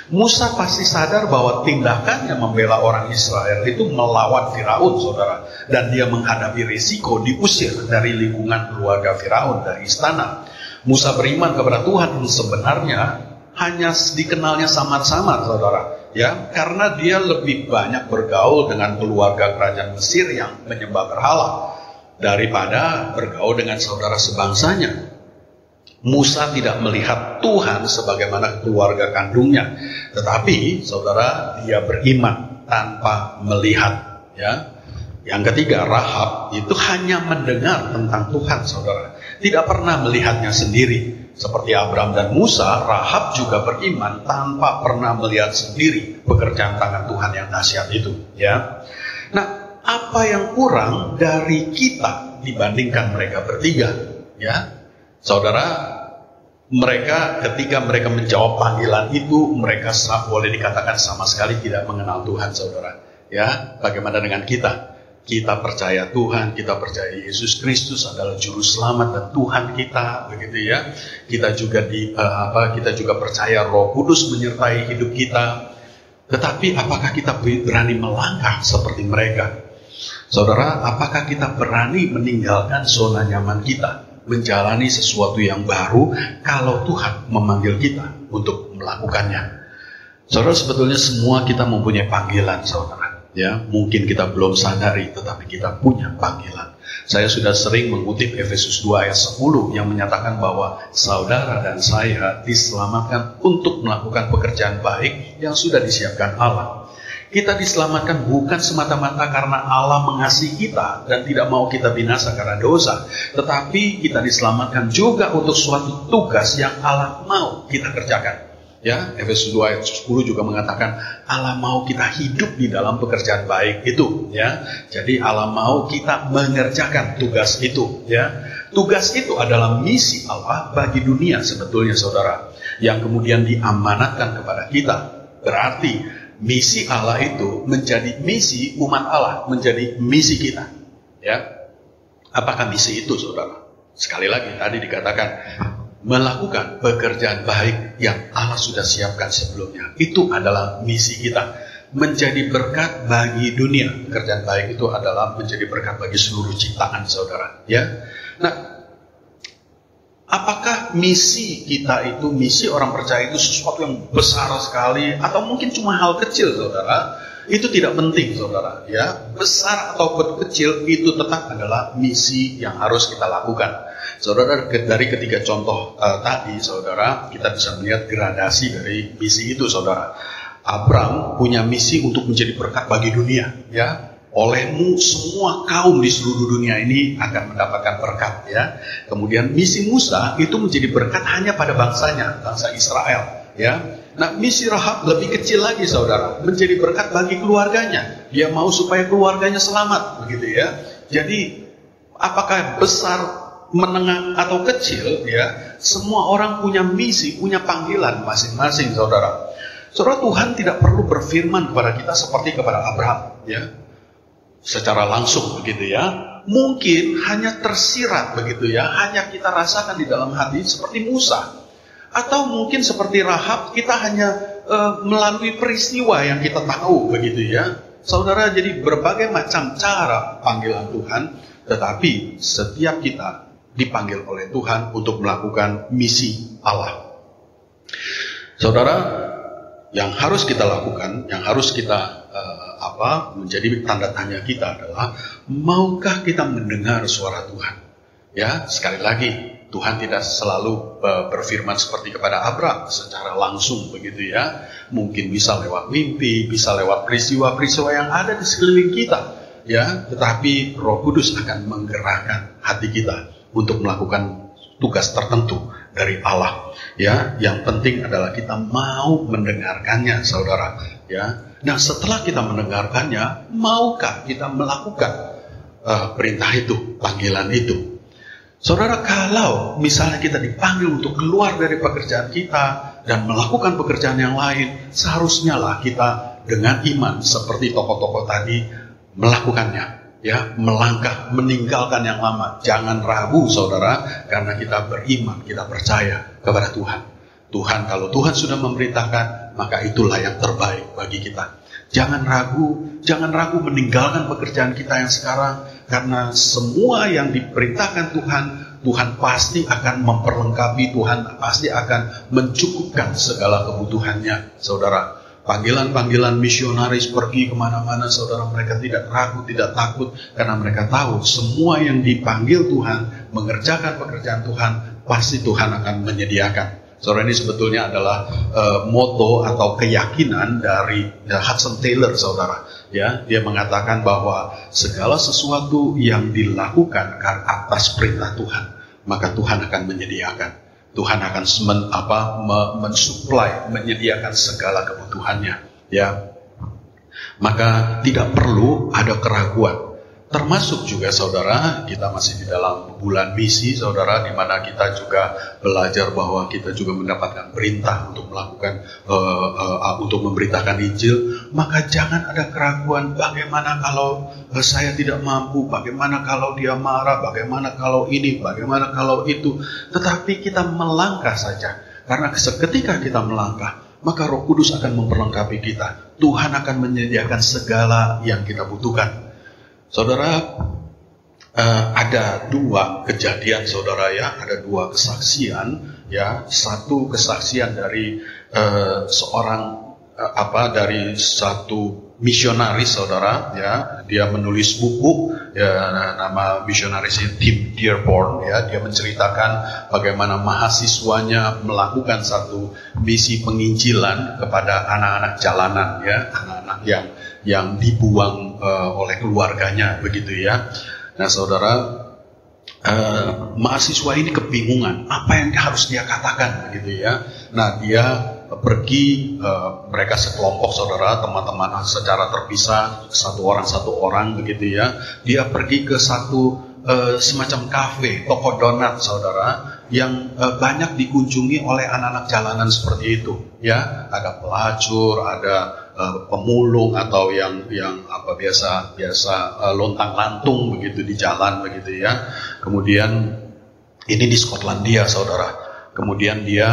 Musa pasti sadar bahwa tindakannya membela orang Israel itu melawan Firaun, saudara. Dan dia menghadapi risiko diusir dari lingkungan keluarga Firaun, dari istana. Musa beriman kepada Tuhan yang sebenarnya hanya dikenalnya samar-samar, saudara. Ya, karena dia lebih banyak bergaul dengan keluarga kerajaan Mesir yang menyembah berhala daripada bergaul dengan saudara sebangsanya. Musa tidak melihat Tuhan sebagaimana keluarga kandungnya, tetapi saudara, dia beriman tanpa melihat. Ya, yang ketiga, Rahab itu hanya mendengar tentang Tuhan, saudara, tidak pernah melihatnya sendiri. Seperti Abram dan Musa, Rahab juga beriman tanpa pernah melihat sendiri pekerjaan tangan Tuhan yang dahsyat itu. Ya, nah, apa yang kurang dari kita dibandingkan mereka bertiga? Ya, saudara, mereka ketika mereka menjawab panggilan itu, mereka boleh dikatakan sama sekali tidak mengenal Tuhan, saudara. Ya, bagaimana dengan kita? Kita percaya Tuhan, kita percaya Yesus Kristus adalah juru selamat dan Tuhan kita, begitu ya. Kita juga kita juga percaya Roh Kudus menyertai hidup kita. Tetapi apakah kita berani melangkah seperti mereka? Saudara, apakah kita berani meninggalkan zona nyaman kita, menjalani sesuatu yang baru kalau Tuhan memanggil kita untuk melakukannya? Saudara, sebetulnya semua kita mempunyai panggilan, saudara. Ya, mungkin kita belum sadari, tetapi kita punya panggilan. Saya sudah sering mengutip Efesus 2 ayat 10 yang menyatakan bahwa saudara dan saya diselamatkan untuk melakukan pekerjaan baik yang sudah disiapkan Allah. Kita diselamatkan bukan semata-mata karena Allah mengasihi kita dan tidak mau kita binasa karena dosa, tetapi kita diselamatkan juga untuk suatu tugas yang Allah mau kita kerjakan. Ya, Efesus 2 ayat 10 juga mengatakan Allah mau kita hidup di dalam pekerjaan baik itu, ya. Jadi Allah mau kita mengerjakan tugas itu, ya. Tugas itu adalah misi Allah bagi dunia sebetulnya, saudara, yang kemudian diamanatkan kepada kita. Berarti misi Allah itu menjadi misi umat Allah, menjadi misi kita, ya. Apakah misi itu, saudara? Sekali lagi tadi dikatakan melakukan pekerjaan baik yang Allah sudah siapkan sebelumnya. Itu adalah misi kita. Menjadi berkat bagi dunia. Pekerjaan baik itu adalah menjadi berkat bagi seluruh ciptaan, saudara. Ya. Nah, apakah misi kita itu, misi orang percaya itu sesuatu yang besar sekali, atau mungkin cuma hal kecil, saudara? Itu tidak penting, saudara. Ya, besar ataupun kecil itu tetap adalah misi yang harus kita lakukan. Saudara, dari ketiga contoh tadi, saudara, kita bisa melihat gradasi dari misi itu, saudara. Abram punya misi untuk menjadi berkat bagi dunia, ya. Olehmu semua kaum di seluruh dunia ini akan mendapatkan berkat, ya. Kemudian misi Musa itu menjadi berkat hanya pada bangsanya, bangsa Israel, ya. Nah, misi Rahab lebih kecil lagi, saudara, menjadi berkat bagi keluarganya. Dia mau supaya keluarganya selamat, begitu ya. Jadi, apakah besar, menengah atau kecil, ya, semua orang punya misi, punya panggilan masing-masing, saudara. Saudara, Tuhan tidak perlu berfirman kepada kita seperti kepada Abraham, ya, secara langsung, begitu ya. Mungkin hanya tersirat, begitu ya, hanya kita rasakan di dalam hati seperti Musa, atau mungkin seperti Rahab, kita hanya melalui peristiwa yang kita tahu, begitu ya. Saudara, jadi berbagai macam cara panggilan Tuhan, tetapi setiap kita dipanggil oleh Tuhan untuk melakukan misi Allah. Saudara, yang harus kita lakukan, yang harus kita menjadi tanda tanya kita adalah, maukah kita mendengar suara Tuhan? Ya, sekali lagi, Tuhan tidak selalu berfirman seperti kepada Abraham secara langsung begitu ya. Mungkin bisa lewat mimpi, bisa lewat peristiwa-peristiwa yang ada di sekeliling kita, ya. Tetapi Roh Kudus akan menggerakkan hati kita untuk melakukan tugas tertentu dari Allah, ya. Yang penting adalah kita mau mendengarkannya, saudara, ya. Nah, setelah kita mendengarkannya, maukah kita melakukan perintah itu, panggilan itu? Saudara, kalau misalnya kita dipanggil untuk keluar dari pekerjaan kita dan melakukan pekerjaan yang lain, seharusnya lah kita dengan iman seperti tokoh-tokoh tadi melakukannya, ya, melangkah, meninggalkan yang lama. Jangan ragu, saudara, karena kita beriman, kita percaya kepada Tuhan. Tuhan, kalau Tuhan sudah memerintahkan, maka itulah yang terbaik bagi kita. Jangan ragu meninggalkan pekerjaan kita yang sekarang, karena semua yang diperintahkan Tuhan, Tuhan pasti akan memperlengkapi, Tuhan pasti akan mencukupkan segala kebutuhannya, saudara. Panggilan-panggilan misionaris pergi kemana-mana, saudara, mereka tidak ragu, tidak takut, karena mereka tahu semua yang dipanggil Tuhan, mengerjakan pekerjaan Tuhan, pasti Tuhan akan menyediakan. Saudara, ini sebetulnya adalah moto atau keyakinan dari Hudson Taylor, saudara. Ya, dia mengatakan bahwa segala sesuatu yang dilakukan atas perintah Tuhan, maka Tuhan akan menyediakan. Tuhan akan mensuplai, menyediakan segala kebutuhannya. Ya, maka tidak perlu ada keraguan. Termasuk juga, saudara, kita masih di dalam bulan misi, saudara, di mana kita juga belajar bahwa kita juga mendapatkan perintah untuk melakukan, untuk memberitakan Injil. Maka jangan ada keraguan, bagaimana kalau saya tidak mampu, bagaimana kalau dia marah, bagaimana kalau ini, bagaimana kalau itu. Tetapi kita melangkah saja, karena seketika kita melangkah, maka Roh Kudus akan memperlengkapi kita. Tuhan akan menyediakan segala yang kita butuhkan. Saudara, ada dua kejadian, saudara, ya, ada dua kesaksian, ya. Satu kesaksian dari dari satu misionaris, saudara, ya. Dia menulis buku, ya, nama misionarisnya Tim Dearborn, ya. Dia menceritakan bagaimana mahasiswanya melakukan satu misi penginjilan kepada anak-anak jalanan, ya, anak-anak yang dibuang oleh keluarganya, begitu ya. Nah, saudara, mahasiswa ini kebingungan apa yang harus dia katakan, begitu ya. Nah, dia pergi, mereka sekelompok, saudara, teman-teman secara terpisah, satu orang begitu ya. Dia pergi ke satu semacam kafe, toko donat, saudara, yang banyak dikunjungi oleh anak-anak jalanan seperti itu, ya. Ada pelacur, ada pemulung, atau yang biasa lontang-lantung begitu di jalan, begitu ya. Kemudian ini di Skotlandia, saudara. Kemudian dia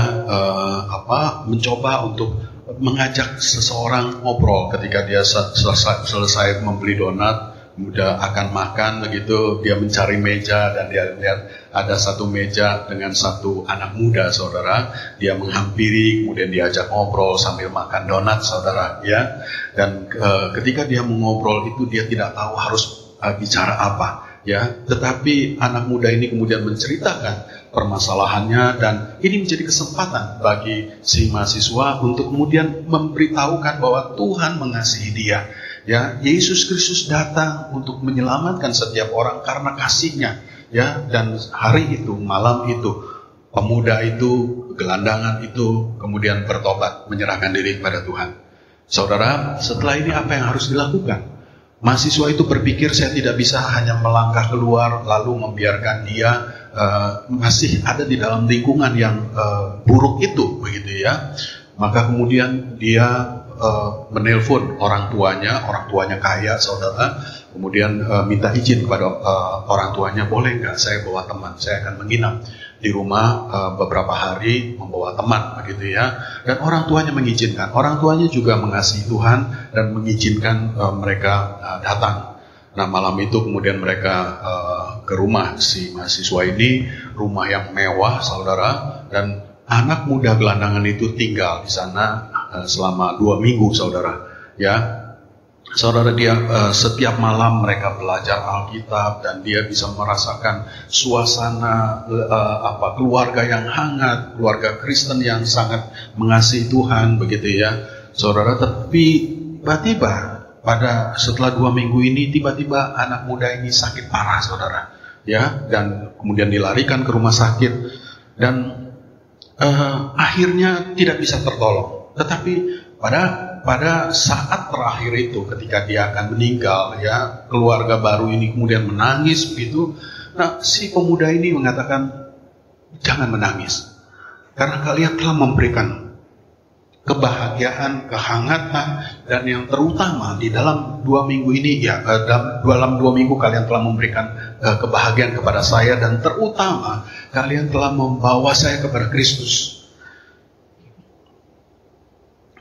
mencoba untuk mengajak seseorang ngobrol ketika dia selesai membeli donat. Mudah akan makan begitu, dia mencari meja dan dia lihat ada satu meja dengan satu anak muda, saudara. Dia menghampiri, kemudian diajak ngobrol sambil makan donat, saudara, ya. Dan ketika dia mengobrol itu, dia tidak tahu harus bicara apa, ya. Tetapi anak muda ini kemudian menceritakan permasalahannya, dan ini menjadi kesempatan bagi si mahasiswa untuk kemudian memberitahukan bahwa Tuhan mengasihi dia. Ya, Yesus Kristus datang untuk menyelamatkan setiap orang karena kasih-Nya, ya. Dan hari itu, malam itu, pemuda itu, gelandangan itu kemudian bertobat, menyerahkan diri kepada Tuhan. Saudara, setelah ini apa yang harus dilakukan? Mahasiswa itu berpikir, saya tidak bisa hanya melangkah keluar lalu membiarkan dia masih ada di dalam lingkungan yang buruk itu, begitu ya. Maka kemudian dia menelpon orang tuanya kaya, saudara. Kemudian minta izin kepada orang tuanya, boleh nggak saya bawa teman, saya akan menginap di rumah beberapa hari, membawa teman, begitu ya. Dan orang tuanya mengizinkan. Orang tuanya juga mengasihi Tuhan dan mengizinkan mereka datang. Nah, malam itu kemudian mereka ke rumah si mahasiswa ini, rumah yang mewah, saudara. Dan anak muda gelandangan itu tinggal di sana selama 2 minggu, saudara. Ya, saudara, dia setiap malam mereka belajar Alkitab dan dia bisa merasakan suasana keluarga yang hangat, keluarga Kristen yang sangat mengasihi Tuhan, begitu ya, saudara. Tapi tiba-tiba setelah 2 minggu ini, tiba-tiba anak muda ini sakit parah, saudara, ya, dan kemudian dilarikan ke rumah sakit dan akhirnya tidak bisa tertolong. Tetapi pada saat terakhir itu, ketika dia akan meninggal, ya, keluarga baru ini kemudian menangis begitu. Nah, si pemuda ini mengatakan, jangan menangis, karena kalian telah memberikan kebahagiaan, kehangatan, dan yang terutama di dalam 2 minggu ini, ya, dalam 2 minggu kalian telah memberikan kebahagiaan kepada saya, dan terutama kalian telah membawa saya kepada Kristus.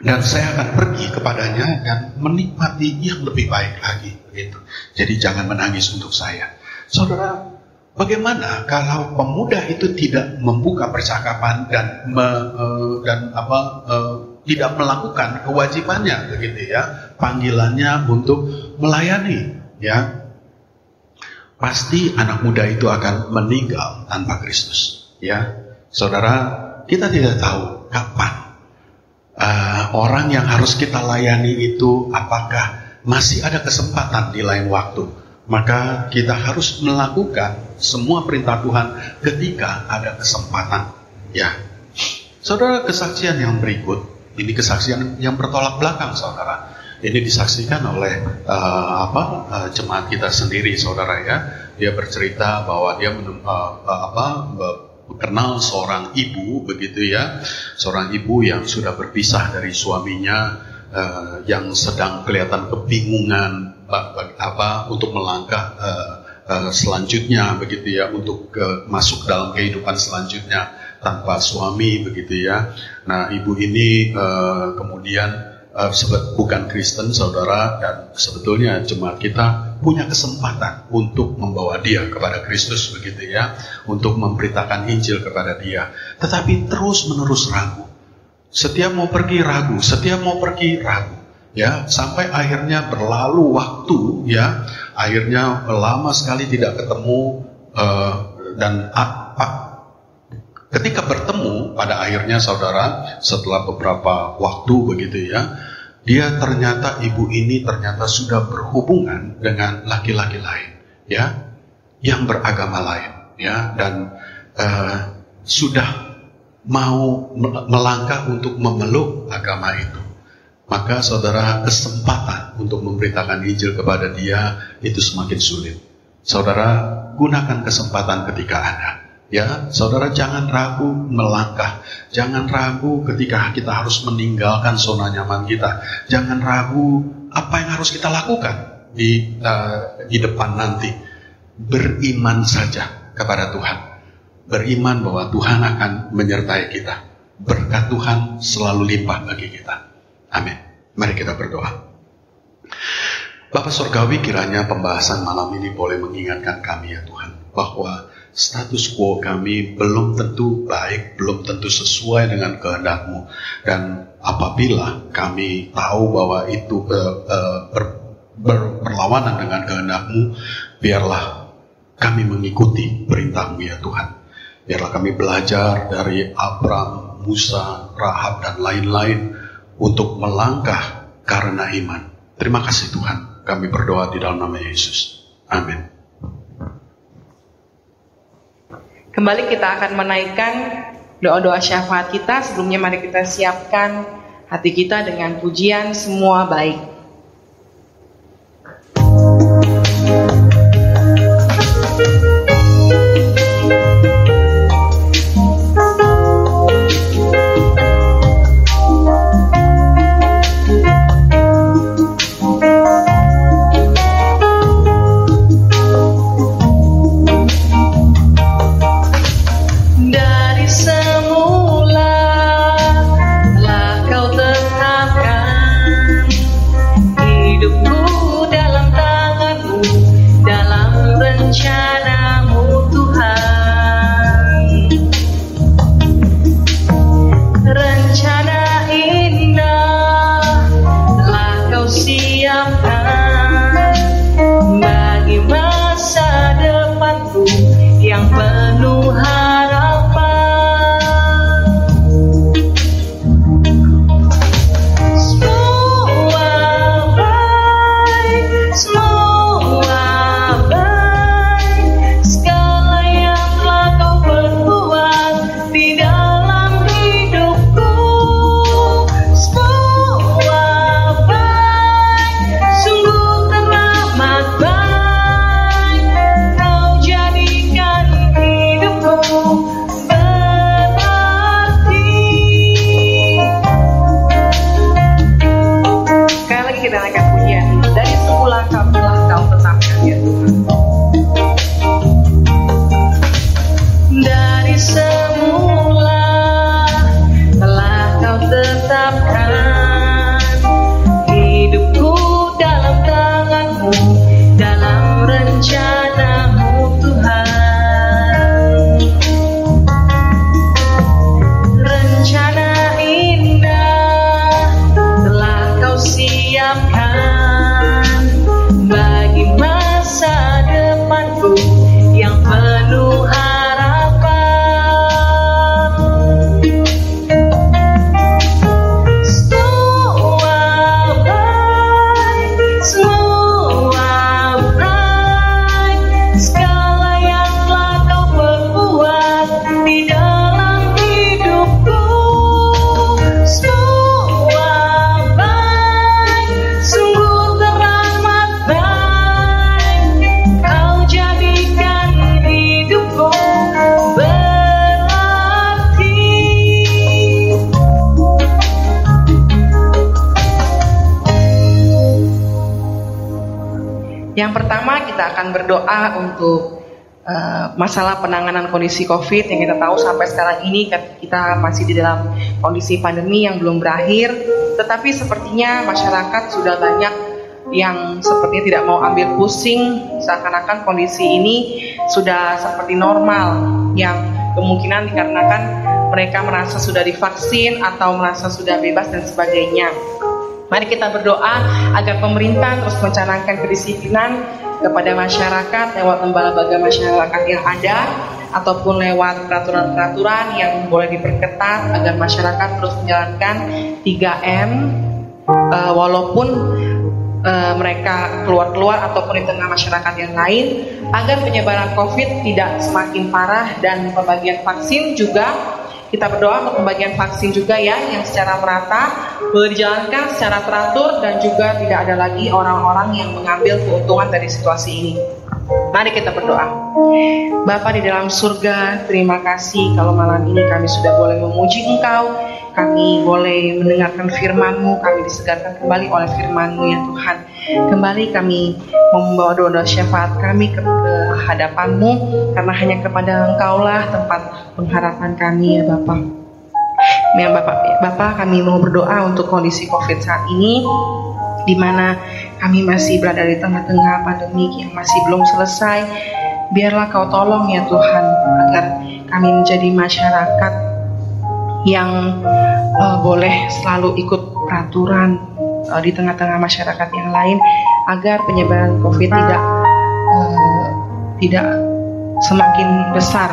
Dan saya akan pergi kepadanya dan menikmati yang lebih baik lagi, gitu. Jadi jangan menangis untuk saya, saudara. Bagaimana kalau pemuda itu tidak membuka percakapan dan tidak melakukan kewajibannya, begitu ya, panggilannya untuk melayani, ya? Pasti anak muda itu akan meninggal tanpa Kristus, ya, saudara. Kita tidak tahu kapan orang yang harus kita layani itu, apakah masih ada kesempatan di lain waktu. Maka kita harus melakukan semua perintah Tuhan ketika ada kesempatan, ya. Saudara, kesaksian yang berikut ini kesaksian yang bertolak belakang, saudara. Ini disaksikan oleh jemaat kita sendiri, saudara, ya. Dia bercerita bahwa dia kenal seorang ibu, begitu ya, seorang ibu yang sudah berpisah dari suaminya, yang sedang kelihatan kebingungan untuk melangkah selanjutnya, begitu ya, untuk masuk dalam kehidupan selanjutnya tanpa suami, begitu ya. Nah, ibu ini kemudian bukan Kristen, saudara, dan sebetulnya jemaat kita punya kesempatan untuk membawa dia kepada Kristus, begitu ya, untuk memberitakan Injil kepada dia. Tetapi terus-menerus ragu. Setiap mau pergi ragu, ya, sampai akhirnya berlalu waktu, ya, akhirnya lama sekali tidak ketemu, dan ketika bertemu pada akhirnya, saudara, setelah beberapa waktu, begitu ya, ibu ini ternyata sudah berhubungan dengan laki-laki lain, ya, yang beragama lain, ya, dan sudah mau melangkah untuk memeluk agama itu. Maka, saudara, kesempatan untuk memberitakan Injil kepada dia itu semakin sulit. Saudara, gunakan kesempatan ketika ada. Ya, saudara, jangan ragu melangkah. Jangan ragu ketika kita harus meninggalkan zona nyaman kita. Jangan ragu apa yang harus kita lakukan di depan nanti. Beriman saja kepada Tuhan. Beriman bahwa Tuhan akan menyertai kita. Berkat Tuhan selalu limpah bagi kita. Amin. Mari kita berdoa. Bapa Surgawi, kiranya pembahasan malam ini boleh mengingatkan kami, ya Tuhan, bahwa status quo kami belum tentu baik, belum tentu sesuai dengan kehendak-Mu. Dan apabila kami tahu bahwa itu berlawanan dengan kehendak-Mu, biarlah kami mengikuti perintah-Mu, ya Tuhan. Biarlah kami belajar dari Abram, Musa, Rahab, dan lain-lain untuk melangkah karena iman. Terima kasih Tuhan. Kami berdoa di dalam nama Yesus. Amin. Kembali kita akan menaikkan doa-doa syafaat kita. Sebelumnya mari kita siapkan hati kita dengan pujian Semua Baik. Yang pertama kita akan berdoa untuk masalah penanganan kondisi COVID yang kita tahu sampai sekarang ini kita masih di dalam kondisi pandemi yang belum berakhir, tetapi sepertinya masyarakat sudah banyak yang sepertinya tidak mau ambil pusing, seakan-akan kondisi ini sudah seperti normal, yang kemungkinan dikarenakan mereka merasa sudah divaksin atau merasa sudah bebas dan sebagainya. Mari kita berdoa agar pemerintah terus mencanangkan kedisiplinan kepada masyarakat lewat lembaga masyarakat yang ada ataupun lewat peraturan-peraturan yang boleh diperketat agar masyarakat terus menjalankan 3M walaupun mereka keluar-keluar ataupun di tengah masyarakat yang lain, agar penyebaran COVID tidak semakin parah. Dan pembagian vaksin juga kita berdoa untuk pembagian vaksin juga ya, yang secara merata boleh dijalankan secara teratur dan juga tidak ada lagi orang-orang yang mengambil keuntungan dari situasi ini. Mari kita berdoa. Bapa di dalam surga, terima kasih kalau malam ini kami sudah boleh memuji Engkau, kami boleh mendengarkan firman-Mu, kami disegarkan kembali oleh firman-Mu ya Tuhan. Kembali kami membawa doa syafaat kami ke hadapan-Mu, karena hanya kepada Engkau-lah tempat pengharapan kami ya Bapa. Ya Bapa, kami mau berdoa untuk kondisi COVID saat ini, di mana kami masih berada di tengah-tengah pandemi yang masih belum selesai. Biarlah Kau tolong ya Tuhan, agar kami menjadi masyarakat yang boleh selalu ikut peraturan di tengah-tengah masyarakat yang lain, agar penyebaran COVID tidak semakin besar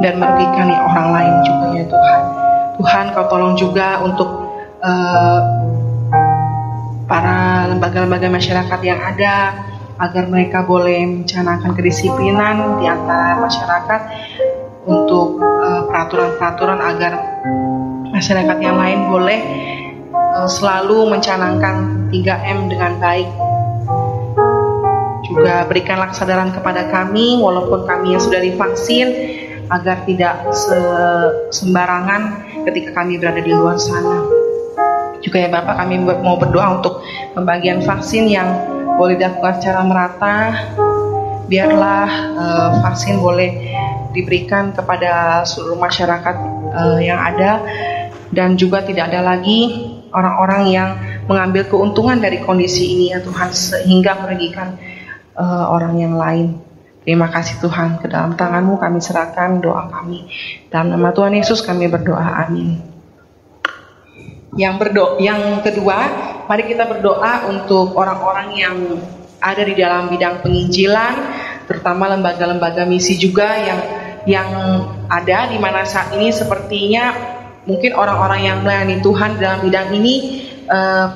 dan merugikan orang lain juga ya Tuhan. Tuhan, Kau tolong juga untuk para lembaga-lembaga masyarakat yang ada, agar mereka boleh mencanangkan kedisiplinan di antara masyarakat untuk peraturan-peraturan agar masyarakat yang lain boleh selalu mencanangkan 3M dengan baik. Juga berikanlah kesadaran kepada kami, walaupun kami yang sudah divaksin, agar tidak sembarangan ketika kami berada di luar sana. Juga ya Bapak, kami mau berdoa untuk pembagian vaksin yang boleh dilakukan secara merata. Biarlah vaksin boleh diberikan kepada seluruh masyarakat yang ada, dan juga tidak ada lagi orang-orang yang mengambil keuntungan dari kondisi ini ya Tuhan, sehingga merugikan orang yang lain. Terima kasih Tuhan, ke dalam tangan-Mu kami serahkan doa kami. Dalam nama Tuhan Yesus kami berdoa, amin. Yang kedua, mari kita berdoa untuk orang-orang yang ada di dalam bidang penginjilan, terutama lembaga-lembaga misi juga yang ada di mana saat ini sepertinya mungkin orang-orang yang melayani Tuhan dalam bidang ini,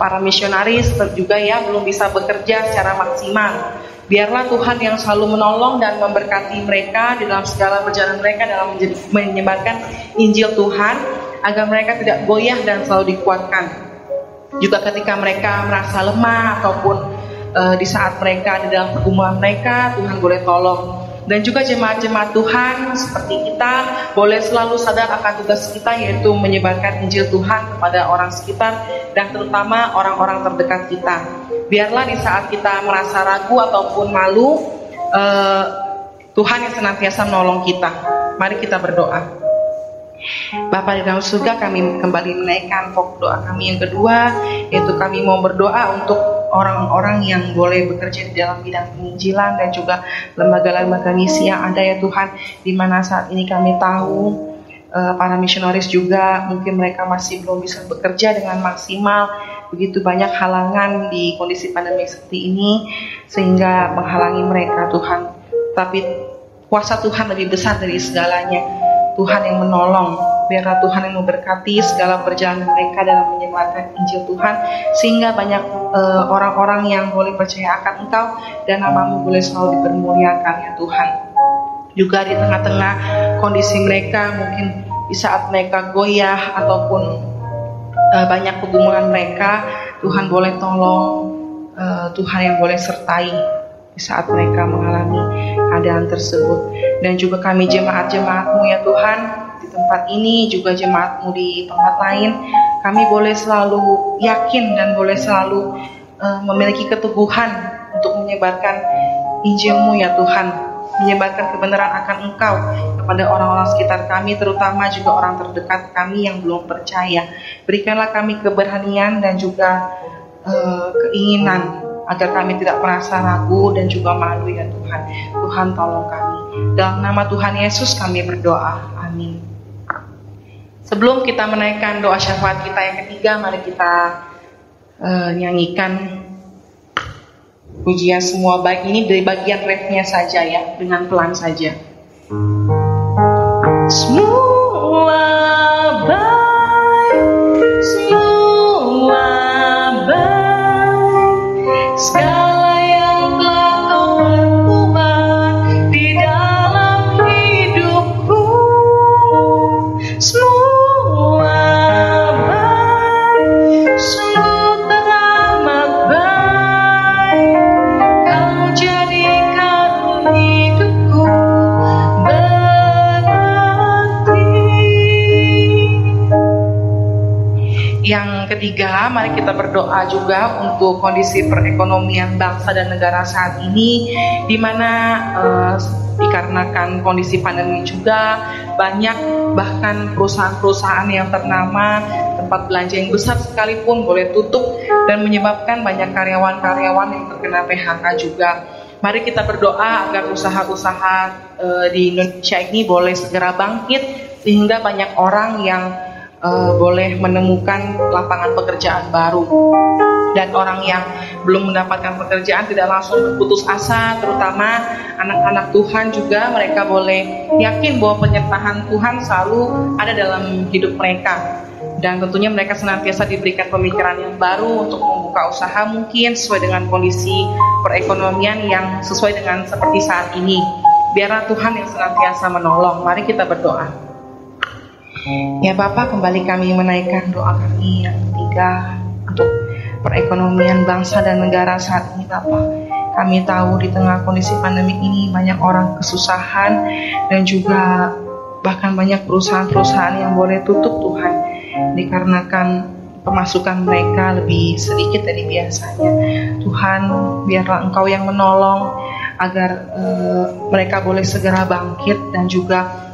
para misionaris juga ya belum bisa bekerja secara maksimal. Biarlah Tuhan yang selalu menolong dan memberkati mereka di dalam segala perjalanan mereka dalam menyebarkan Injil Tuhan, agar mereka tidak goyah dan selalu dikuatkan. Juga ketika mereka merasa lemah ataupun di saat mereka di dalam pergumulan mereka, Tuhan boleh tolong. Dan juga jemaat-jemaat Tuhan seperti kita boleh selalu sadar akan tugas kita, yaitu menyebarkan Injil Tuhan kepada orang sekitar dan terutama orang-orang terdekat kita. Biarlah di saat kita merasa ragu ataupun malu, Tuhan yang senantiasa menolong kita. Mari kita berdoa. Bapa di dalam surga, kami kembali menaikkan pokok doa kami yang kedua, yaitu kami mau berdoa untuk orang-orang yang boleh bekerja di dalam bidang penginjilan dan juga lembaga-lembaga misi yang ada ya Tuhan, di mana saat ini kami tahu para misionaris juga mungkin mereka masih belum bisa bekerja dengan maksimal. Begitu banyak halangan di kondisi pandemi seperti ini sehingga menghalangi mereka Tuhan. Tapi kuasa Tuhan lebih besar dari segalanya. Tuhan yang menolong. Biarlah Tuhan yang memberkati segala perjalanan mereka dalam menyebarkan Injil Tuhan, sehingga banyak orang-orang yang boleh percaya akan Engkau dan nama-Mu boleh selalu dipermuliakan ya Tuhan. Juga di tengah-tengah kondisi mereka, mungkin di saat mereka goyah ataupun banyak pergumulan mereka, Tuhan boleh tolong, Tuhan yang boleh sertai di saat mereka mengalami keadaan tersebut. Dan juga kami jemaat-jemaat-Mu ya Tuhan, di tempat ini juga jemaat-Mu di tempat lain, kami boleh selalu yakin dan boleh selalu memiliki keteguhan untuk menyebarkan Injil-Mu ya Tuhan, menyebarkan kebenaran akan Engkau kepada orang-orang sekitar kami, terutama juga orang terdekat kami yang belum percaya. Berikanlah kami keberanian dan juga keinginan agar kami tidak merasa ragu dan juga malu ya Tuhan. Tuhan tolong kami. Dalam nama Tuhan Yesus kami berdoa. Amin. Sebelum kita menaikkan doa syafaat kita yang ketiga, mari kita nyanyikan pujian semua baik. Ini dari bagian refnya saja ya, dengan pelan saja. Semua baik, semua baik, segala yang telah Kau perbuat di dalam hidupku, semua baik, sungguh teramat baik. Kau jadikan hidupku berarti. Yang ketiga, mari kita berdoa juga untuk kondisi perekonomian bangsa dan negara saat ini, di mana dikarenakan kondisi pandemi juga banyak bahkan perusahaan-perusahaan yang ternama, tempat belanja yang besar sekalipun boleh tutup dan menyebabkan banyak karyawan-karyawan yang terkena PHK juga. Mari kita berdoa agar usaha-usaha di Indonesia ini boleh segera bangkit, sehingga banyak orang yang boleh menemukan lapangan pekerjaan baru. Dan orang yang belum mendapatkan pekerjaan tidak langsung berputus asa, terutama anak-anak Tuhan juga, mereka boleh yakin bahwa penyertaan Tuhan selalu ada dalam hidup mereka. Dan tentunya mereka senantiasa diberikan pemikiran yang baru untuk membuka usaha mungkin sesuai dengan kondisi perekonomian yang sesuai dengan seperti saat ini. Biarlah Tuhan yang senantiasa menolong. Mari kita berdoa. Ya Bapa, kembali kami menaikkan doa kami yang ketiga untuk perekonomian bangsa dan negara saat ini Bapa. Kami tahu di tengah kondisi pandemi ini banyak orang kesusahan dan juga bahkan banyak perusahaan-perusahaan yang boleh tutup Tuhan, dikarenakan pemasukan mereka lebih sedikit dari biasanya. Tuhan, biarlah Engkau yang menolong agar mereka boleh segera bangkit, dan juga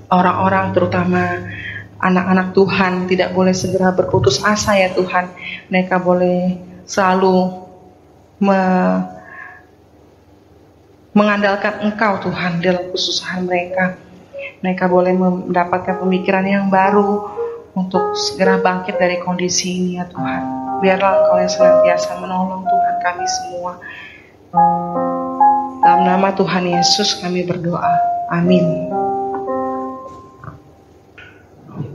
orang-orang terutama anak-anak Tuhan tidak boleh segera berputus asa ya Tuhan. Mereka boleh selalu mengandalkan Engkau Tuhan dalam kesusahan mereka. Mereka boleh mendapatkan pemikiran yang baru untuk segera bangkit dari kondisi ini ya Tuhan. Biarlah Engkau yang senantiasa menolong Tuhan kami semua. Dalam nama Tuhan Yesus kami berdoa. Amin.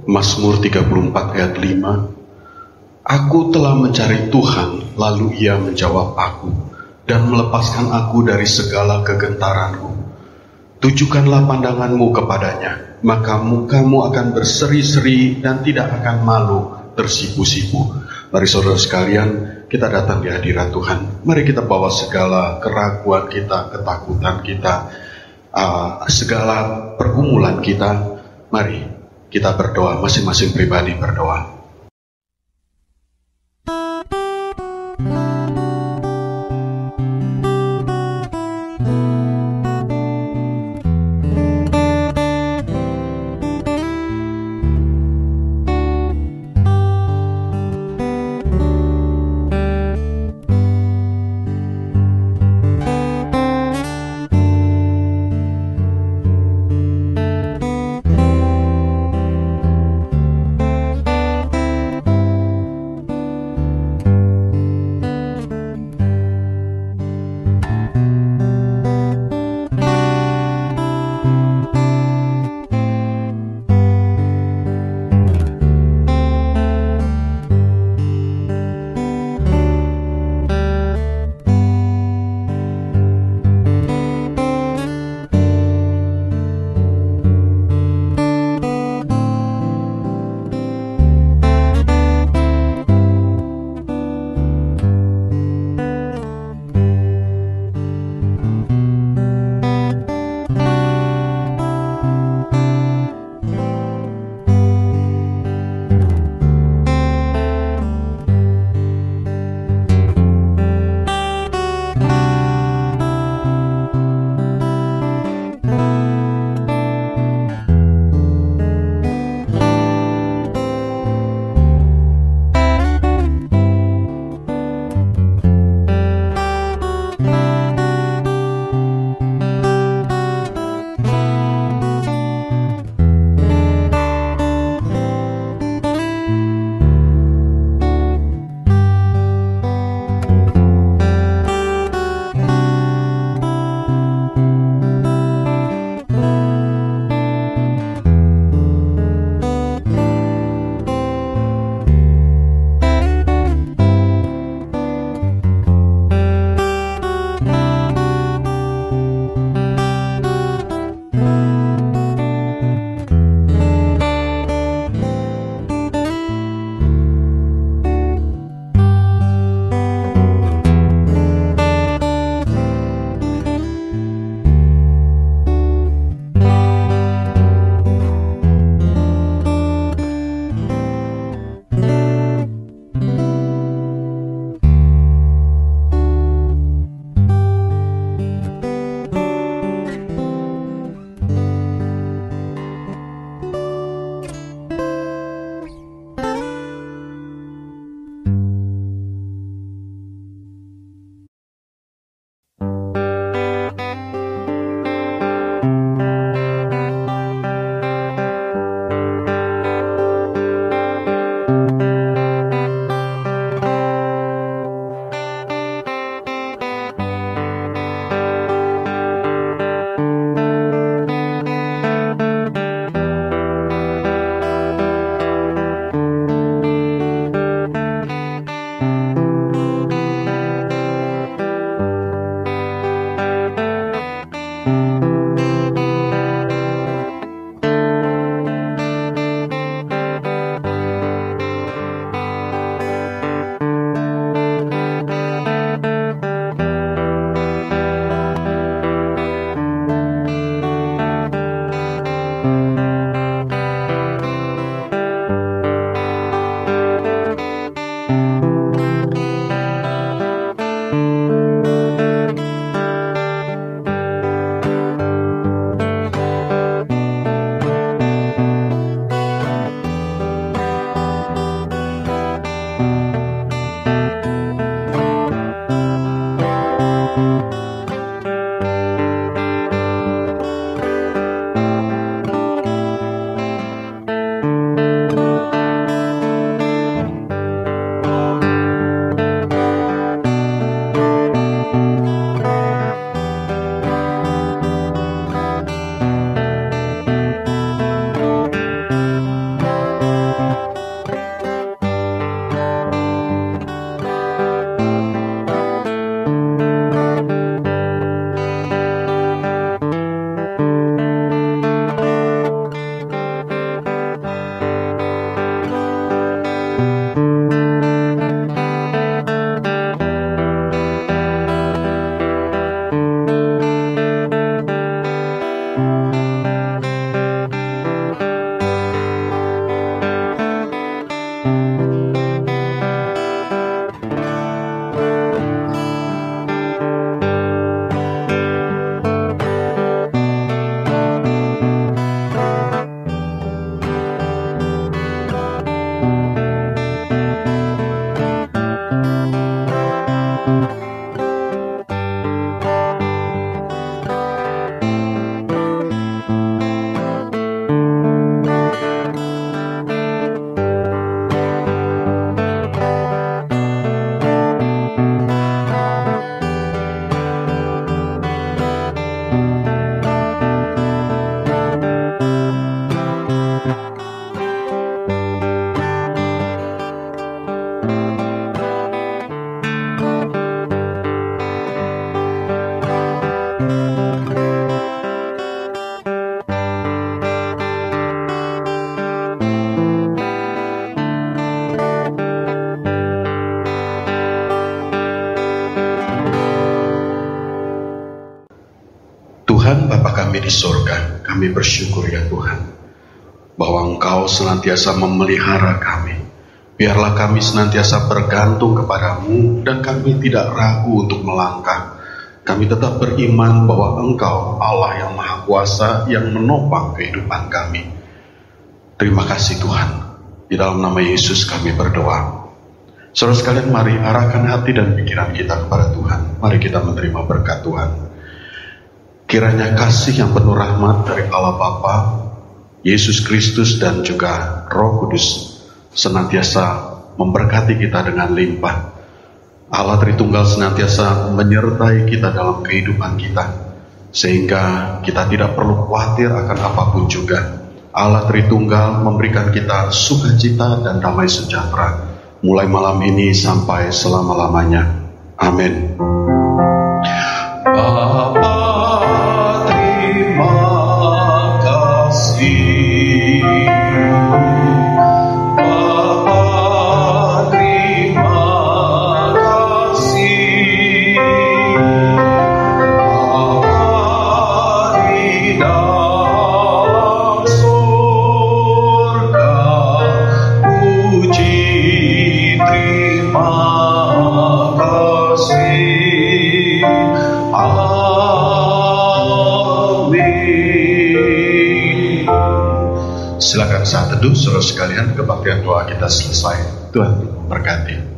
Mazmur 34 ayat 5. Aku telah mencari Tuhan, lalu Ia menjawab aku dan melepaskan aku dari segala kegentaranku. Tujukanlah pandanganmu kepadanya, maka mukamu akan berseri-seri dan tidak akan malu tersipu-sipu. Mari saudara sekalian, kita datang di hadirat Tuhan. Mari kita bawa segala keraguan kita, ketakutan kita, segala pergumulan kita. Mari kita berdoa, masing-masing pribadi berdoa. Tuhan Bapa kami di sorga, kami bersyukur ya Tuhan, bahwa Engkau senantiasa memelihara kami. Biarlah kami senantiasa bergantung kepadamu dan kami tidak ragu untuk melangkah. Kami tetap beriman bahwa Engkau Allah yang Maha Kuasa yang menopang kehidupan kami. Terima kasih Tuhan. Di dalam nama Yesus kami berdoa. Saudara sekalian, mari arahkan hati dan pikiran kita kepada Tuhan. Mari kita menerima berkat Tuhan. Kiranya kasih yang penuh rahmat dari Allah Bapa, Yesus Kristus dan juga Roh Kudus senantiasa memberkati kita dengan limpah. Allah Tritunggal senantiasa menyertai kita dalam kehidupan kita, sehingga kita tidak perlu khawatir akan apapun juga. Allah Tritunggal memberikan kita sukacita dan damai sejahtera, mulai malam ini sampai selama-lamanya. Amin. Bapa, terima kasih. Silakan saat teduh, saudara sekalian, kebaktian doa kita selesai. Tuhan memberkati.